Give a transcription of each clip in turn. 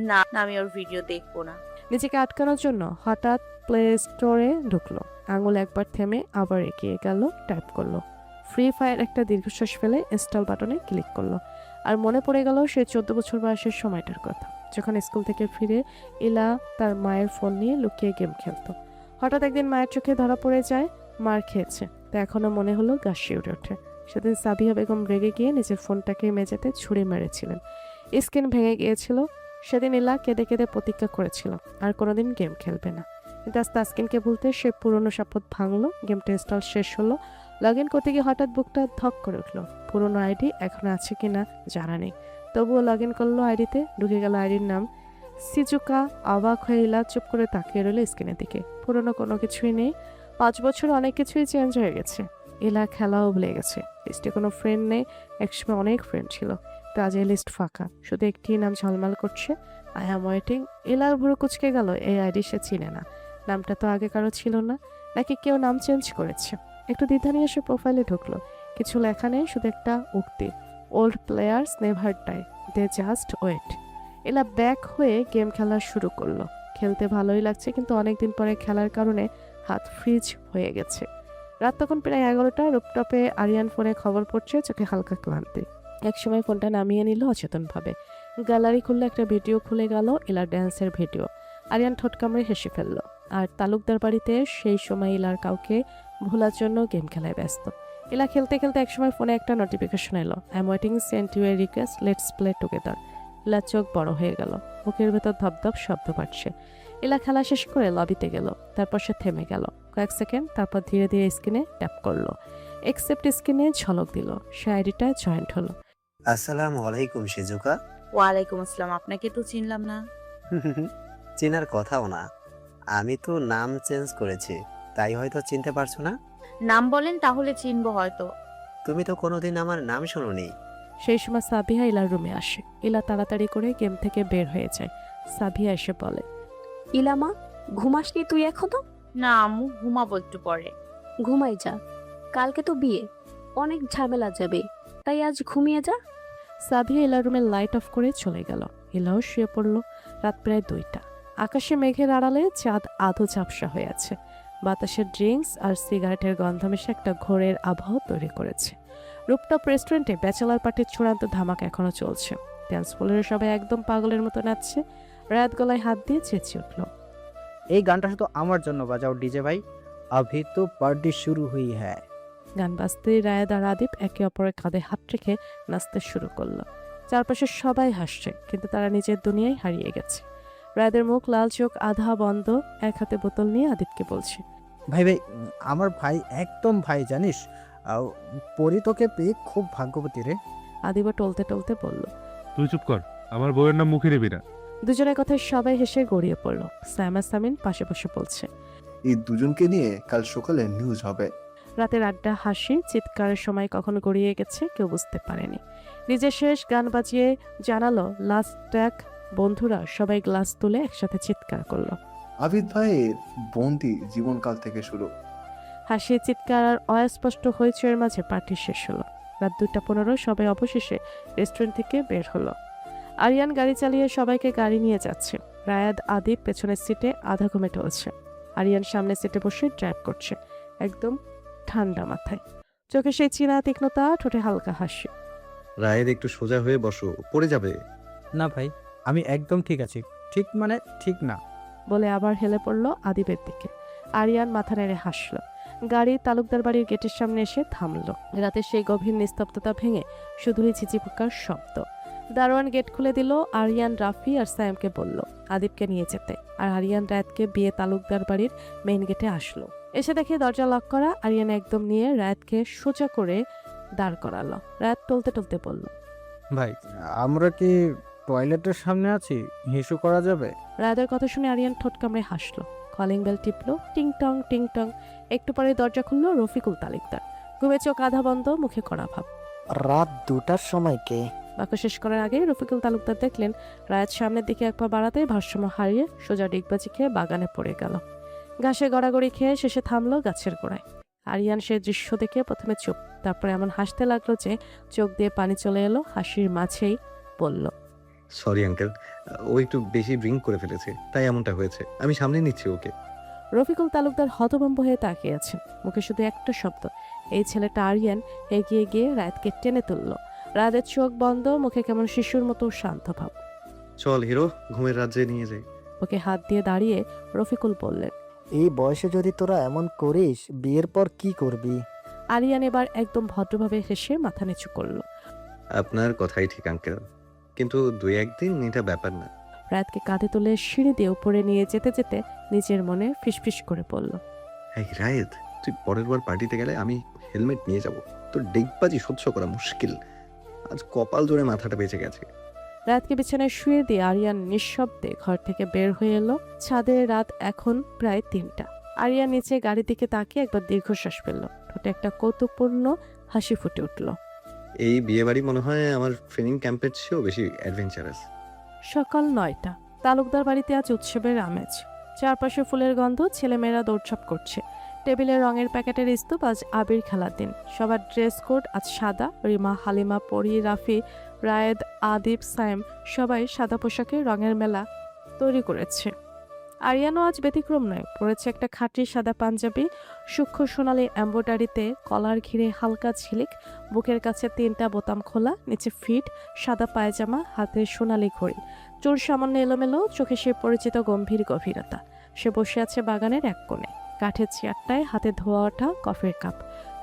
না না, আমি ওর ভিডিও দেখবো না। নিজেকে আটকানোর জন্য হঠাৎ প্লে স্টোরে ঢুকলো। আঙুল একবার থেমে আবার এগিয়ে গেল, টাইপ করলো ফ্রি ফায়ার। একটা দীর্ঘশ্বাস ফেলে ইনস্টল বাটনে ক্লিক করলো। আর মনে পড়ে গেল সে 14 বছর বয়সের সময়টার কথা, যখন স্কুল থেকে ফিরে ইলা তার মায়ের ফোন নিয়ে লুকিয়ে গেম খেলতো। হঠাৎ একদিন মায়ের চোখে ধরা পড়ে যায় মার খেয়েছে। তা এখনো মনে হলো গা শিউরে ওঠে। সেদিন সাবিহা বেগম রেগে গিয়ে নিজের ফোনটাকে মেঝেতে ছুঁড়ে মেরেছিলেন, স্ক্রিন ভেঙে গিয়েছিল। সেদিন ইলা কেঁদে কেঁদে প্রতিজ্ঞা করেছিল আর কোনোদিন গেম খেলবে না। কিন্তু আজ তাসকিনকে বলতে সে পুরনো শপথ ভাঙলো। গেমটা ইনস্টল শেষ হলো। লগ ইন করতে গিয়ে হঠাৎ বুকটা ধক করে উঠলো। পুরনো আইডি এখন আছে কিনা জানা নেই, তবুও লগ ইন করলো আইডিতে। ঢুকে গেল আইডির নাম সিজুকা। অবাক হয়ে ইলা চুপ করে তাকিয়ে রইল স্ক্রিনের দিকে। পুরনো কোনো কিছুই নেই। 5 বছর অনেক কিছুই চেঞ্জ হয়ে গেছে। ইলা খেলাও ভুলে গেছে। লিস্টে কোনো ফ্রেন্ড নেই। একসময় অনেক ফ্রেন্ড ছিল, তো আজ এই লিস্ট ফাঁকা। শুধু একটি নাম ঝলমাল করছে, আই অ্যাম ওয়েটিং। এলার ভুরু কুচকে গেল। এই আইডি সে চিনে না। নামটা তো আগে কারো ছিল না, নাকি কেউ নাম চেঞ্জ করেছে? একটু দ্বিধা নিয়ে সে প্রোফাইলে ঢুকলো। কিছু লেখা নেই, শুধু একটা উক্তি, old players never die, they just wait. এলা ব্যাক হয়ে গেম খেলা শুরু করলো। খেলতে ভালোই লাগছে, কিন্তু অনেকদিন পরে খেলার কারণে হাত ফ্রিজ হয়ে গেছে। রাত তখন প্রায় 11টা। রুপটপে আরিয়ান ফোনে খবর পড়ছে, চোখে হালকা ক্লান্তি। একসময় ফোনটা নামিয়ে নিল অচেতনভাবে। গ্যালারি খুললে একটা ভিডিও খুলে গেল, ইলার ড্যান্সের ভিডিও। আরিয়ান ঠোঁট কামড়ে হেসে ফেলল। আর তালুকদার বাড়িতে সেই সময় ইলার কাউকে ভোলার জন্য গেম খেলায় ব্যস্ত। ইলা খেলতে খেলতে একসময় ফোনে একটা নোটিফিকেশন এলো, I am waiting, send you a request, let's play together. ইলার চোখ বড় হয়ে গেল, বুকের ভেতর ধপধপ শব্দ পাচ্ছে। ইলা খেলা শেষ করে লবিতে গেল। তারপর সে থেমে গেল কয়েক সেকেন্ড, তারপর ধীরে ধীরে স্ক্রিনে ট্যাপ করলো। একসেপ্ট স্ক্রিনে ঝলক দিল। সে আইডিটা জয়েন্ট হলো। আসসালামু আলাইকুম শিজুকা। ওয়ালাইকুম আসসালাম। আপনাকে তো চিনলাম না। চেনার কথাও না, আমি তো নাম চেঞ্জ করেছি, তাই হয়তো চিনতে পারছো না। নাম বলেন তাহলে চিনবো হয়তো। তুমি তো কোনোদিন আমার নাম শোনোনি। সেই সময় সাবিহা ইলার রুমে আসে। ইলা তাড়াতাড়ি করে গেম থেকে বের হয়ে যায়। সাবিহা এসে বলে, ইলামা, ঘুমাসনি তুই এখনো? না আম্মু, ঘুমাবো একটু পরে। ঘুমাই যা, কালকে তো বিয়ে, অনেক ঝামেলা যাবে, তাই আজ ঘুমিয়ে যা। সাবিহা ইলার রুমে লাইট অফ করে চলে গেল। ইলাও শুয়ে পড়ল। রাত প্রায় 2টা। আকাশে মেঘের আড়ালে চাঁদ আধো ঝাপসা হয়ে আছে। বাতাসে ড্রিঙ্কস আর সিগারেটের গন্ধ মিশে একটা ঘোরের আবহাওয়া তৈরি করেছে। রুপটপ রেস্টুরেন্টে ব্যাচেলার পার্টির চূড়ান্ত ধামাকা এখনো চলছে। ড্যান্স ফ্লোরে সবাই একদম পাগলের মতো নাচছে। রাত গলায় হাত দিয়ে চেঁচিয়ে উঠল, এই গানটা শুধু আমার জন্য বাজাও ডিজে ভাই, अभी तो पार्टी शुरू हुई है। গান বাজতেই রায়েদ আর আদিপ একে অপরের কাঁধে হাত রেখে নাচতে শুরু করলো। চারপাশে সবাই হাসছে, কিন্তু তারা নিজের দুনিয়ায় হারিয়ে গেছে। রায়েদের মুখ লাল, চোখ আধা বন্ধ। এক হাতে বোতল নিয়ে আদিপকে বলছে, ভাই ভাই, আমার ভাই একদম ভাই, জানিস পরি তোকে পেয়ে খুব ভাগ্যবতী রে। আদিবা টলতে টলতে বলল। তুই চুপ কর, আমার বউয়ের নাম মুখে নিবি না। দুজনের কথায় সবাই হেসে গড়িয়ে পড়ল। সাইমা সামিন পাশে বসে বলছে, এই দুজনকে নিয়ে কাল সকালে নিউজ হবে। রাতের আড্ডা, হাসি, চিৎকারের সময় কখন গড়িয়ে গেছে কেউ বুঝতে পারেনি। নিজের শেষ গান বাজিয়ে জানালো লাস্ট ট্র্যাক। বন্ধুরা সবাই গ্লাস তুলে একসাথে চিৎকার করলো। আবিদ ভাইয়ের বন্দি জীবনকাল থেকে শুরু। হাসি, চিৎকার আর অস্পষ্ট হইচয়ের মাঝে পার্টি শেষ হলো। রাত 2:15 সবাই অবশেষে রেস্টুরেন্ট থেকে বের হলো। আরিয়ান গাড়ি চালিয়ে সবাইকে গাড়ি নিয়ে যাচ্ছে। রায়াদ, আদিপ পেছনের সিটে আধা ঘুমে টলছে। আরিয়ান সামনের সিটে বসে ড্রাইভ করছে, একদম ঠান্ডা মাথায়। চোখে সেই চীনা তীক্ষ্ণতা, ঠোঁটে হালকা হাসি। রায়ের একটু সোজা হয়ে বসো, পড়ে যাবে। না ভাই, আমি একদম ঠিক আছি। ঠিক মানে ঠিক না। বলে আবার হেলে পড়লো আদিপের দিকে। আরিয়ান মাথা নেড়ে হাসলো। গাড়ি তালুকদার বাড়ির গেটের সামনে এসে থামলো। রাতের সেই গভীর নিস্তব্ধতা ভেঙে শুধুই ঝিঝি পোকার শব্দ। দারোয়ান গেট খুলে দিল। আরিয়ান রাফি আর সায়েমকে বলল আদিপকে নিয়ে যেতে। আর আরিয়ান রায়াতকে বিয়ে তালুকদার বাড়ির মেইন গেটে আসলো। এসে দেখে দরজা লক করা। আরিয়ান একদম নিয়ে রায়াতকে সোজা করে দাঁড় করালো। রায়াত টলতে টলতে বলল, ভাই, আমরা কি টয়লেটের সামনে আছি? হিসু করা যাবে? রায়াতের কথা শুনে আরিয়ান ঠোঁট কামড়ে হাসলো। কলিং বেল টিপলো, টিং টং টিং টং। একটু পরে দরজা খুললো রফিকুল তালুকদার। ঘুমে চোখ আধা বন্ধ, মুখে কড়া ভাব। রাত 2টার সময় কে? বাক্য শেষ করার আগেই রফিকুল তালুকদার দেখলেন রায়াত সামনের দিকে এক পা বাড়াতেই ভারসাম্য হারিয়ে সোজা ডিগবাজি খেয়ে বাগানে পড়ে গেল। ঘাসে গড়াগড়ি খেয়ে শেষে থামলো গাছের গোড়ায়। আরিয়ান সে দৃশ্য দেখে প্রথমে চুপ, তারপরে এমন হাসতে লাগলো যে চোখ দিয়ে পানি চলে এলো। হাসির মাঝেই বলল, সরি আঙ্কেল, ও একটু বেশি ড্রিঙ্ক করে ফেলেছে, তাই এমনটা হয়েছে। আমি সামনে নিচ্ছি ওকে। রফিকুল তালুকদার হতভম্ব হয়ে তাকিয়ে আছেন, মুখে শুধু একটা শব্দ, এই ছেলেটা আরিয়ান। এগিয়ে গিয়ে রায়াতকে টেনে তুলল। রায়াতের চোখ বন্ধ, মুখে কেমন শিশুর মতো শান্ত ভাব। চল হিরো, ঘুমের রাজ্যে নিয়ে যাই। ওকে হাত দিয়ে দাঁড়িয়ে রফিকুল বললেন। এই বয়সে যদি তোরা এমন করিস বিয়ের পর কি করবি? আরিয়ান এবার একদম ভদ্রভাবে হেসে মাথা নিচু করল। আপনার কথাই ঠিক আঙ্কেল, কিন্তু 2-1 দিন এটা ব্যাপার না। রায়াতকে কাঁধে তুলে সিঁড়ি দিয়ে উপরে নিয়ে যেতে যেতে নিজের মনে ফিসফিস করে বলল। এই রায়েত, তুই পরের বার পার্টিতে গেলে আমি হেলমেট নিয়ে যাব। তোর ডেকবাজি সহ্য করা মুশকিল। আজ কপাল জোরে মাথাটা বেঁচে গেছে। রাতকে বিছানায় শুয়ে দিয়ে আরিয়ান নিঃশব্দে ঘর থেকে বের হয়ে এলো। ছাদে রাত এখন প্রায় 3টা। আরিয়ান নিচে গাড়ির দিকে তাকিয়ে একবার দীর্ঘশ্বাস ফেলল, ঠোঁটে একটা কৌতুকপূর্ণ হাসি ফুটে উঠল। এই বিয়ে বাড়ি মনে হয় আমার ট্রেনিং ক্যাম্পের চেয়েও বেশি অ্যাডভেঞ্চারাস। সকাল 9টা। তালুকদার বাড়িতে আজ উৎসবের আমেজ। চারপাশে ফুলের গন্ধ, ছেলেমেয়েরা দৌড়ঝাঁপ করছে। টেবিলে রঙের প্যাকেটের স্তূপ, আজ আবির খেলার দিন। সবার ড্রেস কোড আজ সাদা। রিমা, হালিমা, পরি, রাফি, রায়েদ, আদিব, সাইম সবাই সাদা পোশাকে রঙের মেলা তৈরি করেছে। আরিয়ানও আজ ব্যতিক্রম নয়, পরেছে একটা খাঁটি সাদা পাঞ্জাবি, সূক্ষ্ম সোনালি এম্ব্রয়ডারিতে কলার ঘিরে হালকা ঝিলিক, বুকের কাছে 3টা বোতাম খোলা, নিচে ফিট সাদা পায়জামা, হাতে সোনালি ঘড়ি, চুল সামান্য এলোমেলো, চোখে সে পরিচিত গম্ভীর গভীরতা। সে বসে আছে বাগানের এক কোণে, কাঠের চেয়ারটায় হাতে ধোয়া ওঠা কফির কাপ,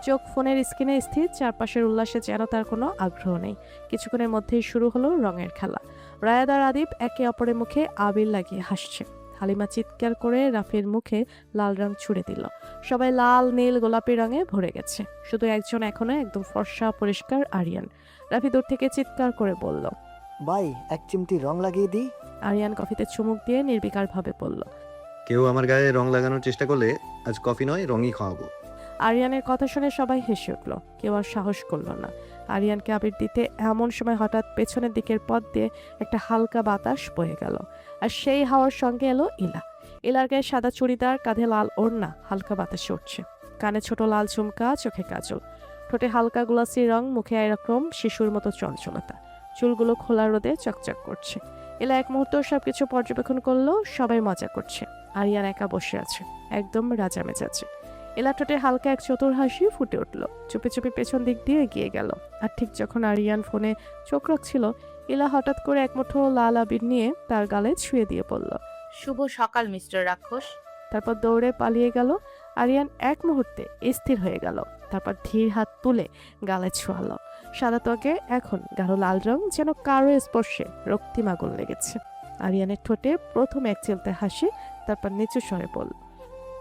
চোখ ফোনের স্ক্রিনে স্থির। চারপাশের উল্লাসে যেন তার কোনো আগ্রহ নেই। কিছুক্ষণের মধ্যেই শুরু হলো রঙের খেলা। রায়াদ আর আদিব একে অপরের মুখে আবির লাগিয়ে হাসছে। হালিমা চিৎকার করে রাফির মুখে লাল রং ছুড়ে দিল। সবাই লাল, নীল, গোলাপি রঙে ভরে গেছে। শুধু একজন এখনো একদম ফর্সা পরিষ্কার, আরিয়ান। রাফি দূর থেকে চিৎকার করে বলল, ভাই এক চিমটি রং লাগিয়ে দিই। আরিয়ান কফিতে চুমুক দিয়ে নির্বিকারভাবে বলল। কেউ আমার গায়ে রং লাগানোর চেষ্টা করলে আজ কফি নয়, রঙই খাওয়াবো। আরিয়ানের কথা শুনে সবাই হেসে উঠল, কেউ আর সাহস করল না আরিয়ানকে আবির দিতে। এমন সময় হঠাৎ পেছনের দিকের পথ দিয়ে একটা হালকা বাতাস বয়ে গেল, আর সেই হাওয়ার সঙ্গে এলো ইলা। ইলার গায়ে সাদা চুড়িদার, কাঁধে লাল ওড়না, হালকা বাতাসে উঠছে। কানে ছোট লাল ঝুমকা, চোখে কাজল, ঠোঁটে হালকা গোলাপি রং, মুখে এরকম শিশুর মতো চঞ্চলতা। চুলগুলো খোলা রোদে চকচক করছে। ইলা এক মুহূর্ত সবকিছু পর্যবেক্ষণ করলো। সবাই মজা করছে, আরিয়ান একা বসে আছে, একদম রাজা মেজাজে। এলা ঠোঁটে হালকা এক চতুর হাসি ফুটে উঠল। চুপি চুপি পেছন দিক দিয়ে এগিয়ে গেল। আর ঠিক যখন আরিয়ান ফোনে চোখ রাখছিল, ইলা হঠাৎ করে এক মুঠো লাল আবির নিয়ে তার গালে ছুঁয়ে দিয়ে বলল, শুভ সকাল মিস্টার রাক্ষস। তারপর দৌড়ে পালিয়ে গেল। আরিয়ান এক মুহূর্তে স্থির হয়ে গেল, তারপর ধীর হাত তুলে গালে ছোঁয়ালো। সাদা ত্বকে এখন গাঢ় লাল রং, যেন কারো স্পর্শে রক্তিম আগুন লেগেছে। আরিয়ানের ঠোঁটে প্রথম এক চিলতে হাসি, তারপর নিচু স্বরে বলল,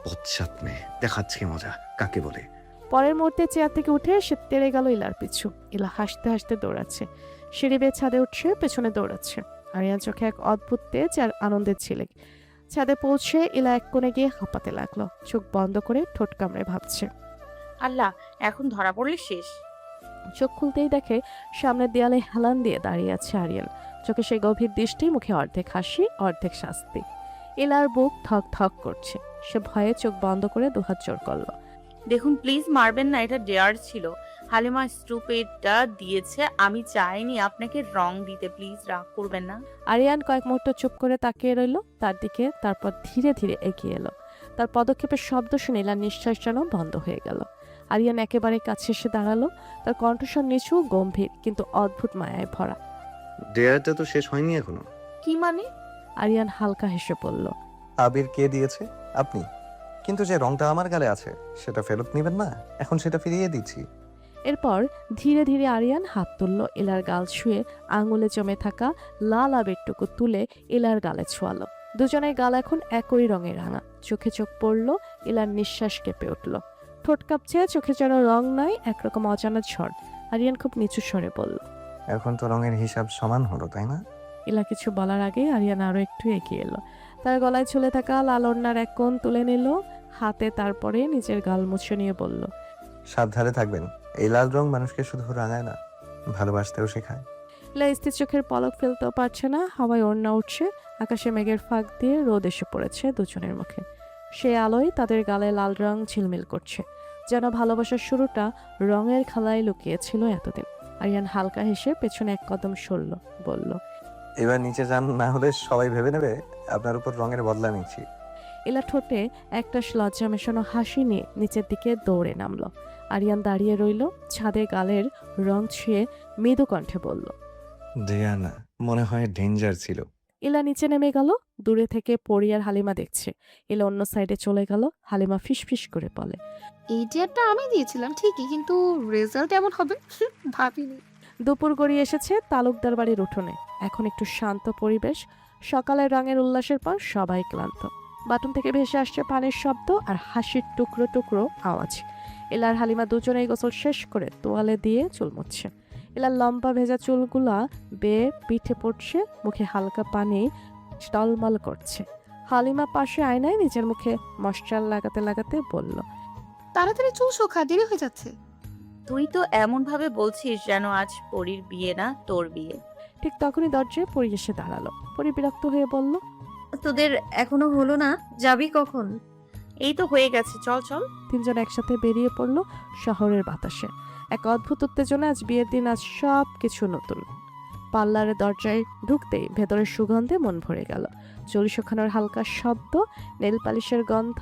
পশ্চাৎ মেয়ে, দেখাচ্ছে মজা কাকে বলে। পরের মুহূর্তে চেয়ার থেকে উঠে সে তেড়ে গেল ইলার পিছু। ইলা হাসতে হাসতে দৌড়াচ্ছে, সিঁড়ি বেয়ে ছাদে উঠছে, পেছনে দৌড়াচ্ছে। আরিয়ান চোখে এক অদ্ভুত তেজ আর আনন্দের ঝিলিক। ছাদে পৌঁছে ইলা এক কোণে গিয়ে হাঁপাতে লাগলো, চোখ বন্ধ করে ঠোঁট কামড়ে ভাবছে। আল্লাহ, এখন ধরা পড়লে শেষ। চোখ খুলতেই দেখে সামনের দেয়ালে হেলান দিয়ে দাঁড়িয়ে আছে আরিয়ান। চোখে সেই গভীর দৃষ্টি, মুখে অর্ধেক হাসি অর্ধেক শাস্তি। ইলার বুক থক থক করছে। সে ভয়ে চোখ বন্ধ করে দুহাত জোর করলো। দেখুন প্লিজ, মারবেন না, এটা ডেয়ার ছিল। হালিমা স্টুপিডটা দিয়েছে, আমি চাইনি আপনাকে রং দিতে, প্লিজ রাগ করবেন না। আরিয়ান কয়েক মুহূর্ত চুপ করে তাকিয়ে রইল তার দিকে, তারপর ধীরে ধীরে এগিয়ে এলো। তার পদক্ষেপের শব্দ শুনে ইলার নিঃশ্বাস যেন বন্ধ হয়ে গেল। আরিয়ান একেবারে কাছে এসে দাঁড়ালো। তার কণ্ঠস্বর নিচু, গম্ভীর, কিন্তু অদ্ভুত মায়ায় ভরা। ডেয়ারটা তো শেষ হয়নি এখনো। কি মানে? আরিয়ান হালকা হেসে বলল, আবির কে দিয়েছে? আপনি। কিন্তু যে রংটা আমার গালে আছে সেটা ফেরত নেবেন না, এখন সেটা ফিরিয়ে দিচ্ছি। এরপর ধীরে ধীরে আরিয়ান হাত তুলল ইলার গাল ছুঁয়ে, আঙুলে জমে থাকা লাল আবিরটুকু তুলে ইলার গালে ছোঁয়ালো। দুজনের গাল এখন একই রঙে রাঙা। চোখে চোখ পড়ল, ইলার নিঃশ্বাস কেঁপে উঠল। ঠোঁট কাঁপছে, চোখে যেন রং নাই, একরকম অজানা ঝড়। আরিয়ান খুব নিচু স্বরে বলল, এখন তো রঙের হিসাব সমান হলো, তাই না? ইলা কিছু বলার আগে আরিয়ান আরো একটু এগিয়ে এলো। তার গলায় ঝুলে থাকা লাল ওড়নার এক কোণ তুলে নিল হাতে, তারপরে নিজের গাল মুছে নিয়ে বলল, সাবধানে থাকবেন। এই লাল রং মানুষকে শুধু রাঙায় না, ভালোবাসতেও শেখায়। ইলা স্থির চোখের পলক ফেলতেও পারছে না। হাওয়ায় ওড়না উঠছে, আকাশে মেঘের ফাঁক দিয়ে রোদ এসে পড়েছে দুজনের মুখে। সে আলোয় তাদের গালে লাল রং ঝিলমিল করছে, যেন ভালোবাসার শুরুটা রঙের খেলায় লুকিয়েছিল এতদিন। আরিয়ান হালকা হেসে পেছনে এক কদম সরল, বলল, এবার নিচে যান, না হলে সবাই ভেবে নেবে আপনার উপর রঙের বদলা নিচ্ছি। এলা ঠোঁটে একটা লজ্জা মেশানো হাসি নিয়ে নিচের দিকে দৌড়ে নামলো। আরিয়ান দাঁড়িয়ে রইল, ছাদে গালের রং ছুঁয়ে মৃদু কণ্ঠে বলল। ডিয়ানা, মনে হয় ডেঞ্জার ছিল। এলা নিচে নেমে গেল। দূরে থেকে পরি আর হালিমা দেখছে। এলা অন্য সাইডে চলে গেল। হালিমা ফিসফিস করে বলে, এই ডিয়ারটা আমি দিয়েছিলাম ঠিকই, কিন্তু রেজাল্ট এমন হবে ভাবিনি। দুপুর গড়িয়ে এসেছে তালুকদার বাড়ির উঠোনে। এখন একটু শান্ত পরিবেশ। সকালের রঙের উল্লাসের পর সবাই ক্লান্ত। বাটন থেকে ভেসে আসছে পানির শব্দ আর হাসির টুকরো টুকরো আওয়াজ। এলার হালিমা দুজনেই গোসল শেষ করে তোয়ালে দিয়ে চুল মুছছে। এলার লম্বা ভেজা চুলগুলা বেয়ে পিঠে পড়ছে, মুখে হালকা পানি টলমল করছে। হালিমা পাশে আয়নায় নিজের মুখে ময়শ্চার লাগাতে লাগাতে বলল, তাড়াতাড়ি চুল শোকা, দেরি হয়ে যাচ্ছে। তুই তো এমন ভাবে বলছিস যেন আজ পরীর বিয়ে না তোর বিয়ে। ঠিক তখনই দরজায় পরি এসে দাঁড়ালো। পরি বিরক্ত হয়ে বলল, তোদের এখনো হলো না? যাবি কখন? এই তো হয়ে গেছে, চল চল। তিনজন একসাথে বেরিয়ে পড়ল শহরের বাতাসে। এক অদ্ভুত উত্তেজনা। আজ বিয়ের দিন, আজ সব কিছু নতুন। পার্লারের দরজায় ঢুকতেই ভেতরের সুগন্ধে মন ভরে গেল। চুল শুকানোর হালকা শব্দ, নেল পালিশের গন্ধ,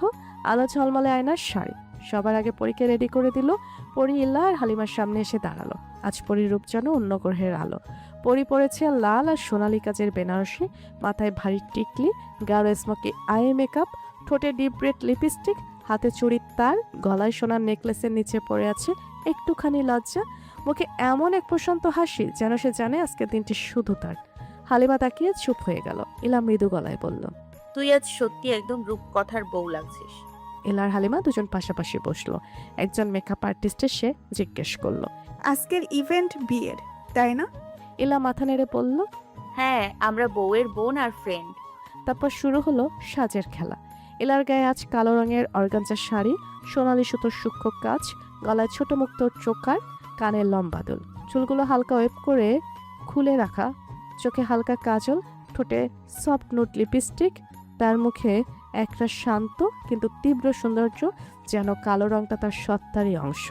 আলো ঝলমলে আয়নার শাড়ি। সবার আগে পরীকে রেডি করে দিল। পরি ইল্লা আর হালিমার সামনে এসে দাঁড়ালো। আজ পরির রূপ যেন অন্য গ্রহের আলো। পরি পরেছে লাল আর সোনালি কাজের বেনারসি, মাথায় ভারী টিকলি, গাঢ় স্মোকি আই মেকআপ, ঠোঁটে ডিপ রেড লিপস্টিক, হাতে চুড়ির তার, গলায় সোনার নেকলেসের নিচে পড়ে আছে একটুখানি লজ্জা, মুখে এমন এক প্রশান্ত হাসি যেন সে জানে আজকের দিনটি শুধু তার। হালিমা তাকিয়ে চুপ হয়ে গেল। ইলা মৃদু গলায় বলল, তুই আজ সত্যি একদম রূপকথার বউ লাগছিস। এলার হালিমা দুজন পাশাপাশি বসলো। একজন মেকআপ আর্টিস্ট এসে জিজ্ঞেস করলো, আজকের ইভেন্ট বিয়ের, তাই না? এলা মাথা নেড়ে বলল, হ্যাঁ, আমরা বউয়ের বোন আর ফ্রেন্ড। তারপর শুরু হলো সাজের খেলা। এলার গায়ে আজ কালো রঙের অর্গানজা শাড়ি, সোনালি সুতোর সূক্ষ্ম কাজ, গলায় ছোট মুক্ত চোকার, কানের লম্বা দুল, চুলগুলো হালকা ওয়েব করে খুলে রাখা, চোখে হালকা কাজল, ঠোঁটে সফট নুট লিপস্টিক। তার মুখে একটা শান্ত কিন্তু তীব্র সৌন্দর্য, যেন কালো রংটা তার সত্তারই অংশ।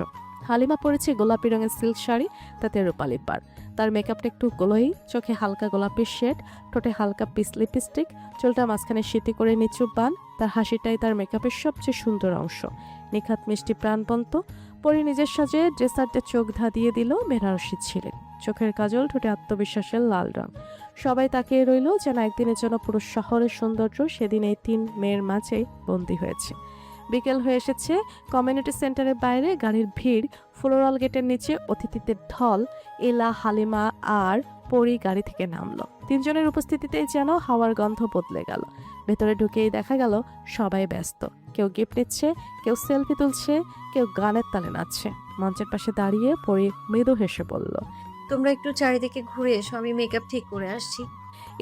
হালিমা পরেছে গোলাপি রঙের সিল্ক শাড়ি, তাতে রূপালি পাড়। তার মেকআপটা একটু গোলোই, চোখে হালকা গোলাপি শেড, ঠোঁটে হালকা পিস লিপস্টিক, চুলটা মাঝখানে সিতি করে নিচু বান। তার হাসিটাই তার মেকআপের সবচেয়ে সুন্দর অংশ, নিখাত মিষ্টি প্রাণবন্ত। পরি নিজের সাজে ড্রেসারটা চোখ ধাঁধিয়ে দিল বেনারসি ছিলেন, চোখের কাজল, ঠোঁটে আত্মবিশ্বাসের লাল রং। সবাই তাকিয়ে রইল যেন একদিনের জন্য পুরো শহরের সৌন্দর্য সেদিন এই তিন মেয়ের মাঝেই বন্দী হয়েছে। বিকেল হয়ে এসেছে। কমিউনিটি সেন্টারের বাইরে গাড়ির ভিড়, ফ্লোরাল গেটের নিচে অতিথিদের ঢল। এলা, হালিমা আর পরি গাড়ি থেকে নামলো। তিনজনের উপস্থিতিতেই যেন হাওয়ার গন্ধ বদলে গেল। ভেতরে ঢুকেই দেখা গেল সবাই ব্যস্ত। কেউ গিফট নিচ্ছে, কেউ সেলফি তুলছে, কেউ গানের তালে নাচছে। মঞ্চের পাশে দাঁড়িয়ে পরি মৃদু হেসে বলল, তোমরা একটু চারিদিকে ঘুরে এসো, আমি মেকআপ ঠিক করে আসছি।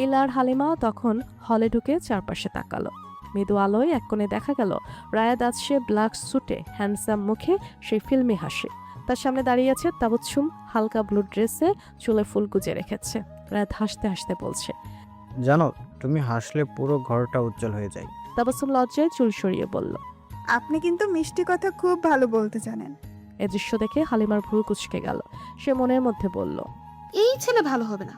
এলা আর হালিমা তখন হলে ঢুকে চারপাশে তাকালো। মৃদু আলোয় এক কোণে দেখা গেল রায়াদ আছে ব্ল্যাক স্যুটে, হ্যান্ডসাম মুখে সেই ফিল্মি হাসি। তার সামনে দাঁড়িয়ে আছে তাবুচ্ছুম, হালকা ব্লু ড্রেসে, চুলে ফুল গুজে রেখেছে। রায়াদ হাসতে হাসতে বলছে, জানো, তুমি হাসলে পুরো ঘরটা উজ্জ্বল হয়ে যায়। তাবুচ্ছুম লজ্জায় চুল সরিয়ে বলল, আপনি কিন্তু মিষ্টি কথা খুব ভালো বলতে জানেন। এ দৃশ্য দেখে হালিমার ভ্রু কুঁচকে গেল। সে মনের মধ্যে বলল, এই ছেলে ভালো হবে না,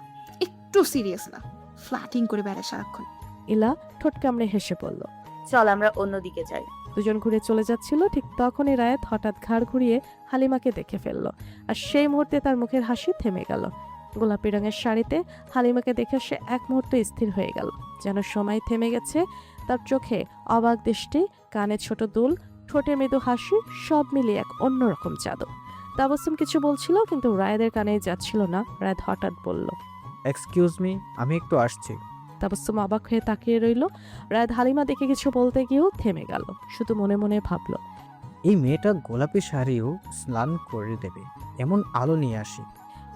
একটু সিরিয়াস না, ফ্ল্যাটিং করে বেড়ায় সারাক্ষণ। ইলা ঠোঁট কামড়ে হেসে বলল, চল আমরা অন্যদিকে যাই। দুজন ঘুরে চলে যাচ্ছিল, ঠিক তখনই রায়াত হঠাৎ ঘাড় ঘুরিয়ে হালিমাকে দেখে ফেলল। আর সেই মুহূর্তে তার মুখের হাসি থেমে গেল। গোলাপি রঙের শাড়িতে হালিমাকে দেখে সে এক মুহূর্তে স্থির হয়ে গেল, যেন সময় থেমে গেছে। তার চোখে অবাক দৃষ্টি, কানে ছোট দুল, ঠোঁটে মৃদু হাসি, সব মিলিয়ে এক অন্যরকম জাদু। তাবসুম কিছু বলছিল কিন্তু রায়াদের কানে যাচ্ছিল না। রায়াত হঠাৎ বলল, এক্সকিউজ মি, আমি একটু আসছি। তাবসুম অবাক হয়ে তাকিয়ে রইল। রায়াত হালিমা দেখে কিছু বলতে গিয়েও থেমে গেল, শুধু মনে মনে ভাবল, এই মেয়েটা গোলাপি শাড়িও স্নান করে দেবে, এমন আলো নিয়ে আসি।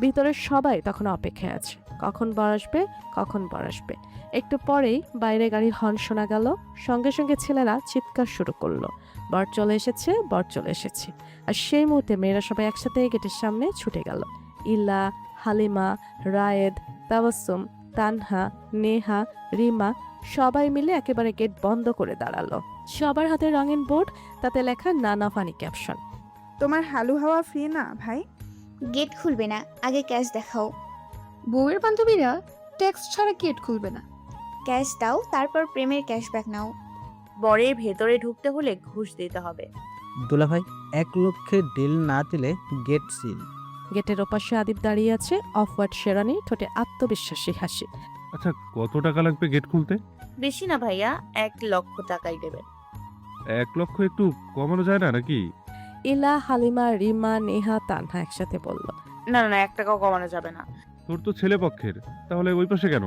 ভিতরের সবাই তখন অপেক্ষায় আছে, কখন বর আসবে, কখন বর আসবে। একটু পরেই বাইরে গাড়ির হর্ন শোনা গেল। সঙ্গে সঙ্গে ছেলেরা চিৎকার শুরু করলো, বর চলে এসেছে, বর চলে এসেছে। আর সেই মুহূর্তে মেয়েরা সবাই একসাথে গেটের সামনে ছুটে গেল। ইলা, হালিমা, রায়েদ, তাবাসসুম, তানহা, নেহা, রিমা সবাই মিলে একেবারে গেট বন্ধ করে দাঁড়ালো। সবার হাতে রঙিন বোর্ড, তাতে লেখা নানা ফানি ক্যাপশন। তোমার হালু হাওয়া ফ্রি না ভাই? গেট খুলবে না, আগে ক্যাশ দেখাও। বউয়ের বান্ধবীরা টেক্সট ছাড়া গেট খুলবে না। ক্যাশ দাও, তারপর প্রেমের ক্যাশব্যাক নাও। বরের ভেতরে ঢুকতে হলে ঘুষ দিতে হবে। দুলাভাই 1 লক্ষের ডিল না দিলে গেট সিল। গেটের ওপাশে আদিপ দাঁড়িয়ে আছে, অফ হোয়াইট শেরানি, ঠোঁটে আত্মবিশ্বাসী হাসি। আচ্ছা, কত টাকা লাগবে গেট খুলতে? বেশি না ভাইয়া, 1 লক্ষ টাকাই দেবেন। 1 লক্ষ একটু কমানো যায় না নাকি? ইলা, হালিমা, রিমা, নেহা, তানহা একসাথে বলল। না না না, 1 টাকাও কমানো যাবে না। তোর তো ছেলে পক্ষের, তাহলে ওই পাশে কেন?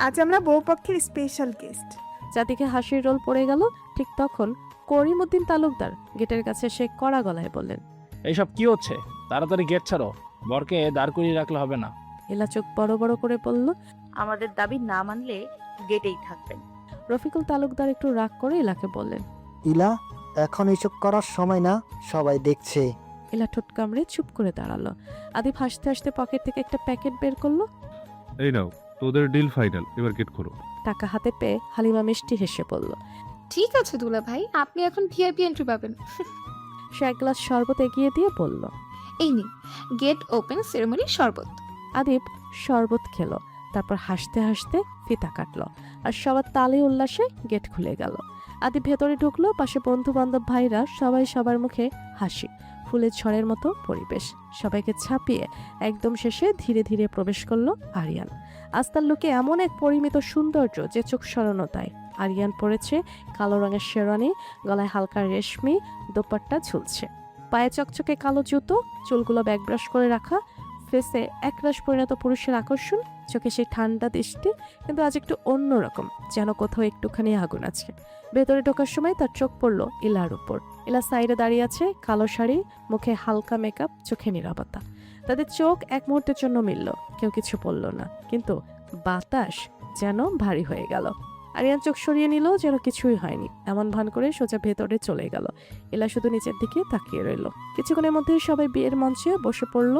আজ আমরা বউ পক্ষের স্পেশাল গেস্ট। যাদিকে হাসির রোল পড়ে গেল, ঠিক তখন করিমউদ্দিন তালুকদার গেটের কাছে সে কড়া গলায় বললেন, এইসব কি হচ্ছে? তাড়াতাড়ি গেট ছাড়ো, বরকে দাঁড় করিয়ে রাখলে হবে না। ইলা চোখ বড় বড় করে বলল। আমাদের দাবি না মানলে গেটেই থাকবেন। রফিকুল তালুকদার একটু রাগ করে ইলাকে বললেন। ইলা, এখন এইসব করার সময় না, সবাই দেখছে। ইলা ঠোঁট কামড়ে চুপ করে দাঁড়ালো। আদিপ হাসতে হাসতে পকেট থেকে একটা প্যাকেট বের করলো। এই নাও, তোদের ডিল ফাইনাল, এবার গেট খোলো। টাকা হাতে পেয়ে হালিমা মিষ্টি হেসে বলল। ঠিক আছে দুলা ভাই, আপনি এখন ভিআইপি এন্ট্রি পাবেন। সে এক গ্লাস শরবত এগিয়ে দিয়ে বলল। এই নিন, গেট ওপেন সেরেমনি শরবত। আদিপ শরবত খেলো, তারপর হাসতে হাসতে ফিতা কাটলো, আর সবার তালে উল্লাসে গেট খুলে গেল। আদিপ ভেতরে ঢুকলো, পাশে বন্ধু বান্ধব ভাইরা, সবাই সবার মুখে হাসি, ফুলের ঝড়ের মতো পরিবেশ। সবাইকে ছাপিয়ে একদম শেষে ধীরে ধীরে প্রবেশ করলো আরিয়ান। আজ তার লোকে এমন এক পরিমিত সৌন্দর্য যে চোখ সরানো তাই। আরিয়ান পরেছে কালো রঙের শেরওয়ানি, গলায় হালকা রেশমি দোপাট্টা ঝুলছে, পায়ে চকচকে কালো জুতো, চুলগুলো ব্যাকব্রাশ করে রাখা, ফেসে একরাশ পরিণত পুরুষের আকর্ষণ, চোখে সেই ঠান্ডা দৃষ্টি, কিন্তু আজ একটু অন্যরকম, যেন কোথাও একটুখানি আগুন আছে। ভেতরে ঢোকার সময় তার চোখ পড়লো ইলার উপর। ইলা সাইডে দাঁড়িয়ে আছে, কালো শাড়ি, মুখে হালকা মেকআপ, চোখে নীরবতা। তাদের চোখ এক মুহূর্তের জন্য মিলল, কেউ কিছু বলল না, কিন্তু বাতাস যেন ভারী হয়ে গেল। আরিয়ান চোখ সরিয়ে নিল যেন কিছুই হয়নি, এমন ভান করে সোজা ভেতরে চলে গেল। ইলা শুধু নিচের দিকে তাকিয়ে রইল। কিছুক্ষণের মধ্যেই সবাই বিয়ের মঞ্চে বসে পড়ল।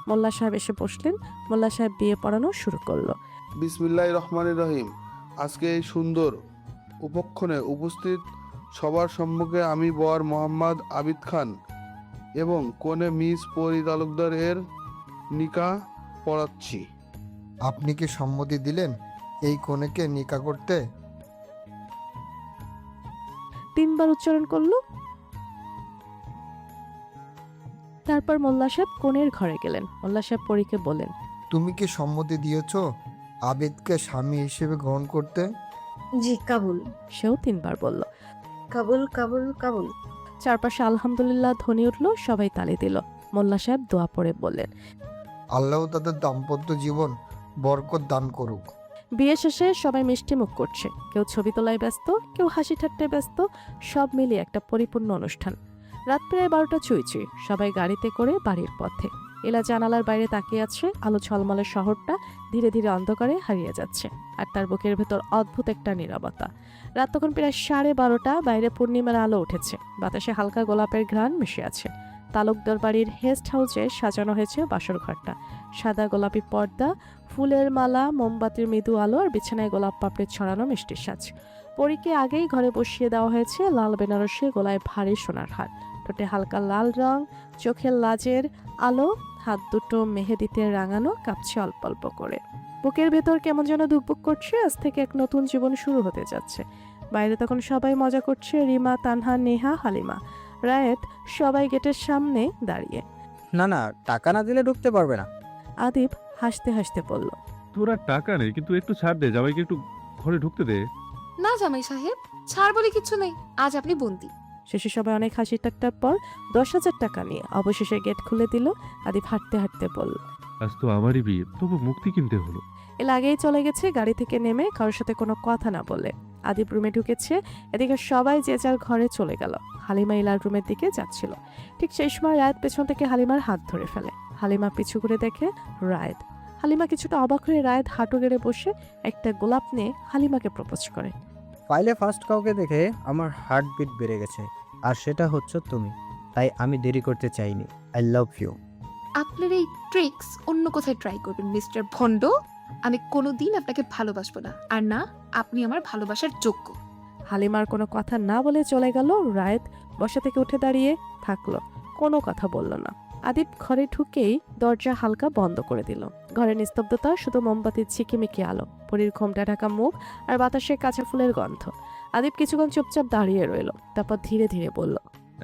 মোল্লা সাহেব এসে বসলেন। মোল্লা সাহেব বিয়ে পড়ানো শুরু করলো। বিসমিল্লাহির রহমানির রহিম। আজকে এই সুন্দর উপক্ষণে উপস্থিত সবার সম্মুখে আমি বর মোহাম্মদ আবিদ খান এবং কনে মিস পরি তালুকদার এর নিকাহ পড়াচ্ছি। আপনি কি সম্মতি দিলেন এই কনেকে নিকা করতে? 3 বার উচ্চারণ করলো। তারপর মোল্লা সাহেব কনের ঘরে গেলেন। মোল্লা সাহেব পরীকে বলেন, তুমি কি সম্মতি দিয়েছো আবিদকে স্বামী হিসেবে গ্রহণ করতে? জি কাবুল, সেও 3 বার বলল। কাবুল কাবুল কাবুল। চারপাশে আলহামদুলিল্লাহ ধ্বনি উঠল, সবাই তালি দিল। মোল্লা সাহেব দোয়া পড়ে বললেন, আল্লাহ তাদের দাম্পত্য জীবন বরকত দান করুক। বিয়ে শেষে সবাই মিষ্টি মুখ করছে, কেউ ছবি তোলায় ব্যস্ত, কেউ হাসি ঠাট্টায় ব্যস্ত, সব মিলিয়ে একটা পরিপূর্ণ অনুষ্ঠান। রাত প্রায় 12টা ছুঁই, সবাই গাড়িতে করে বাড়ির পথে। এলা জানালার বাইরে তাকিয়ে আছে, আলো ঝলমলে শহরটা ধীরে ধীরে অন্ধকারে হারিয়ে যাচ্ছে, আর তার বুকের ভেতর অদ্ভুত একটা নীরবতা। রাত তখন প্রায় 12:30, বাইরে পূর্ণিমার আলো উঠেছে, বাতাসে হালকা গোলাপের ঘ্রাণ মিশে আছে। তালুকদার বাড়ির গেস্ট হাউসে সাজানো হয়েছে বাসর ঘরটা, সাদা গোলাপি পর্দা, ফুলের মালা, মোমবাতির মৃদু আলো, আর বিছানায় গোলাপ পাপড়ি ছড়ানো মিষ্টির সাজ। পরীকে আগেই ঘরে বসিয়ে দেওয়া হয়েছে লাল বেনারসি, গলায় ভারী সোনার হার, ঠোঁটে হালকা লাল রং, চোখের লাজের আলো, হাত দুটো মেহেদিতে রাঙানো, কাঁপছে অল্প অল্প করে। বুকের ভেতর কেমন যেন ধুকপুক করছে, আজ থেকে এক নতুন জীবন শুরু হতে যাচ্ছে। বাইরে তখন সবাই মজা করছে, রিমা, তানহা, নেহা, হালিমা, রায়েত, সবাই গেটের সামনে দাঁড়িয়ে। না না, টাকা না দিলে ঢুকতে পারবে না। আদিপ হাসতে হাসতে বলল, তোরা টাকা নেই, কিন্তু একটু ছাড় দে, জামাইকে একটু ঘরে ঢুকতে দে। না জামাই সাহেব, ছাড় বলে কিছু নেই, আজ আপনি বন্দি। শেষে সবাই অনেক হাসি ঠাট্টার পর 10,000 টাকা নিয়ে অবশেষে গেট খুলে দিল। আদিপ হাঁটতে হাঁটতে বলল, আজ তো আমারই বিয়ে, তবু মুক্তি কিনতে হলো। এর আগেই চলে গেছে, গাড়ি থেকে নেমে কারোর সাথে কোনো কথা না বলে। আদিপ রুমে ঢুকেছে, এদিকে সবাই যে যার ঘরে চলে গেল। হালিমা ইলার রুমের দিকে যাচ্ছিল, ঠিক সেই সময় রায়েত পেছন থেকে হালিমার হাত ধরে ফেলে। হালিমা পিছু করে দেখে রায়েত। হালিমা কিছুটা অবাক হয়ে রায়েত হাঁটু গেড়ে বসে একটা গোলাপ নিয়ে হালিমাকে প্রপোজ করে। ফাইলে ফার্স্ট কাউকে দেখে আমার হার্টবিট বেড়ে গেছে, আর সেটা হচ্ছে তুমি, তাই আমি দেরি করতে চাইনি। I love you. আপনার এই ট্রিক্স অন্য কোথায় ট্রাই করবেন মিস্টার ভন্ড। আমি কোনোদিন আপনাকে ভালোবাসবো না, আর না আপনি আমার ভালোবাসার যোগ্য। হালিমার কোনো কথা না বলে চলে গেল। রায়েত বসা থেকে উঠে দাঁড়িয়ে থাকলো, কোনো কথা বলল না। আদিপ ঘরে ঢুকেই দরজা হালকা বন্ধ করে দিল। ঘরের নিস্তব্ধতা, শুধু মোমবাতির ঝিকিমিকি আলো, পরীর ঘোমটা ঢাকা মুখ আর বাতাসে কাঁচা ফুলের গন্ধ। আদিপ কিছুক্ষণ চুপচাপ দাঁড়িয়ে রইল, তারপর ধীরে ধীরে বলল,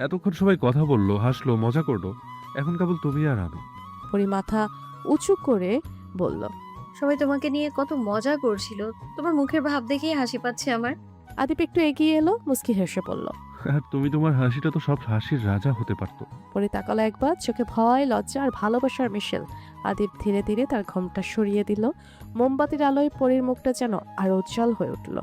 এতক্ষণ সবাই কথা বললো, হাসলো, মজা করলো, এখন কেবল তুমি আর আমি। পরি মাথা উঁচু করে বলল, সবাই তোমাকে নিয়ে কত মজা করছিল, তোমার মুখের ভাব দেখেই হাসি পাচ্ছে আমার। আদিপ একটু এগিয়ে এলো, মুস্কি হেসে বলল। আর তুমি, তোমার হাসিটা তো সব হাসির রাজা হতে পারতো। পরি তাকালো একবার, চোখে ভয়, লজ্জা আর ভালোবাসার মিশেল। আদিপ ধীরে ধীরে তার ঘোমটা সরিয়ে দিল। মোমবাতির আলোয় পরীর মুখটা যেন আরো উজ্জ্বল হয়ে উঠল।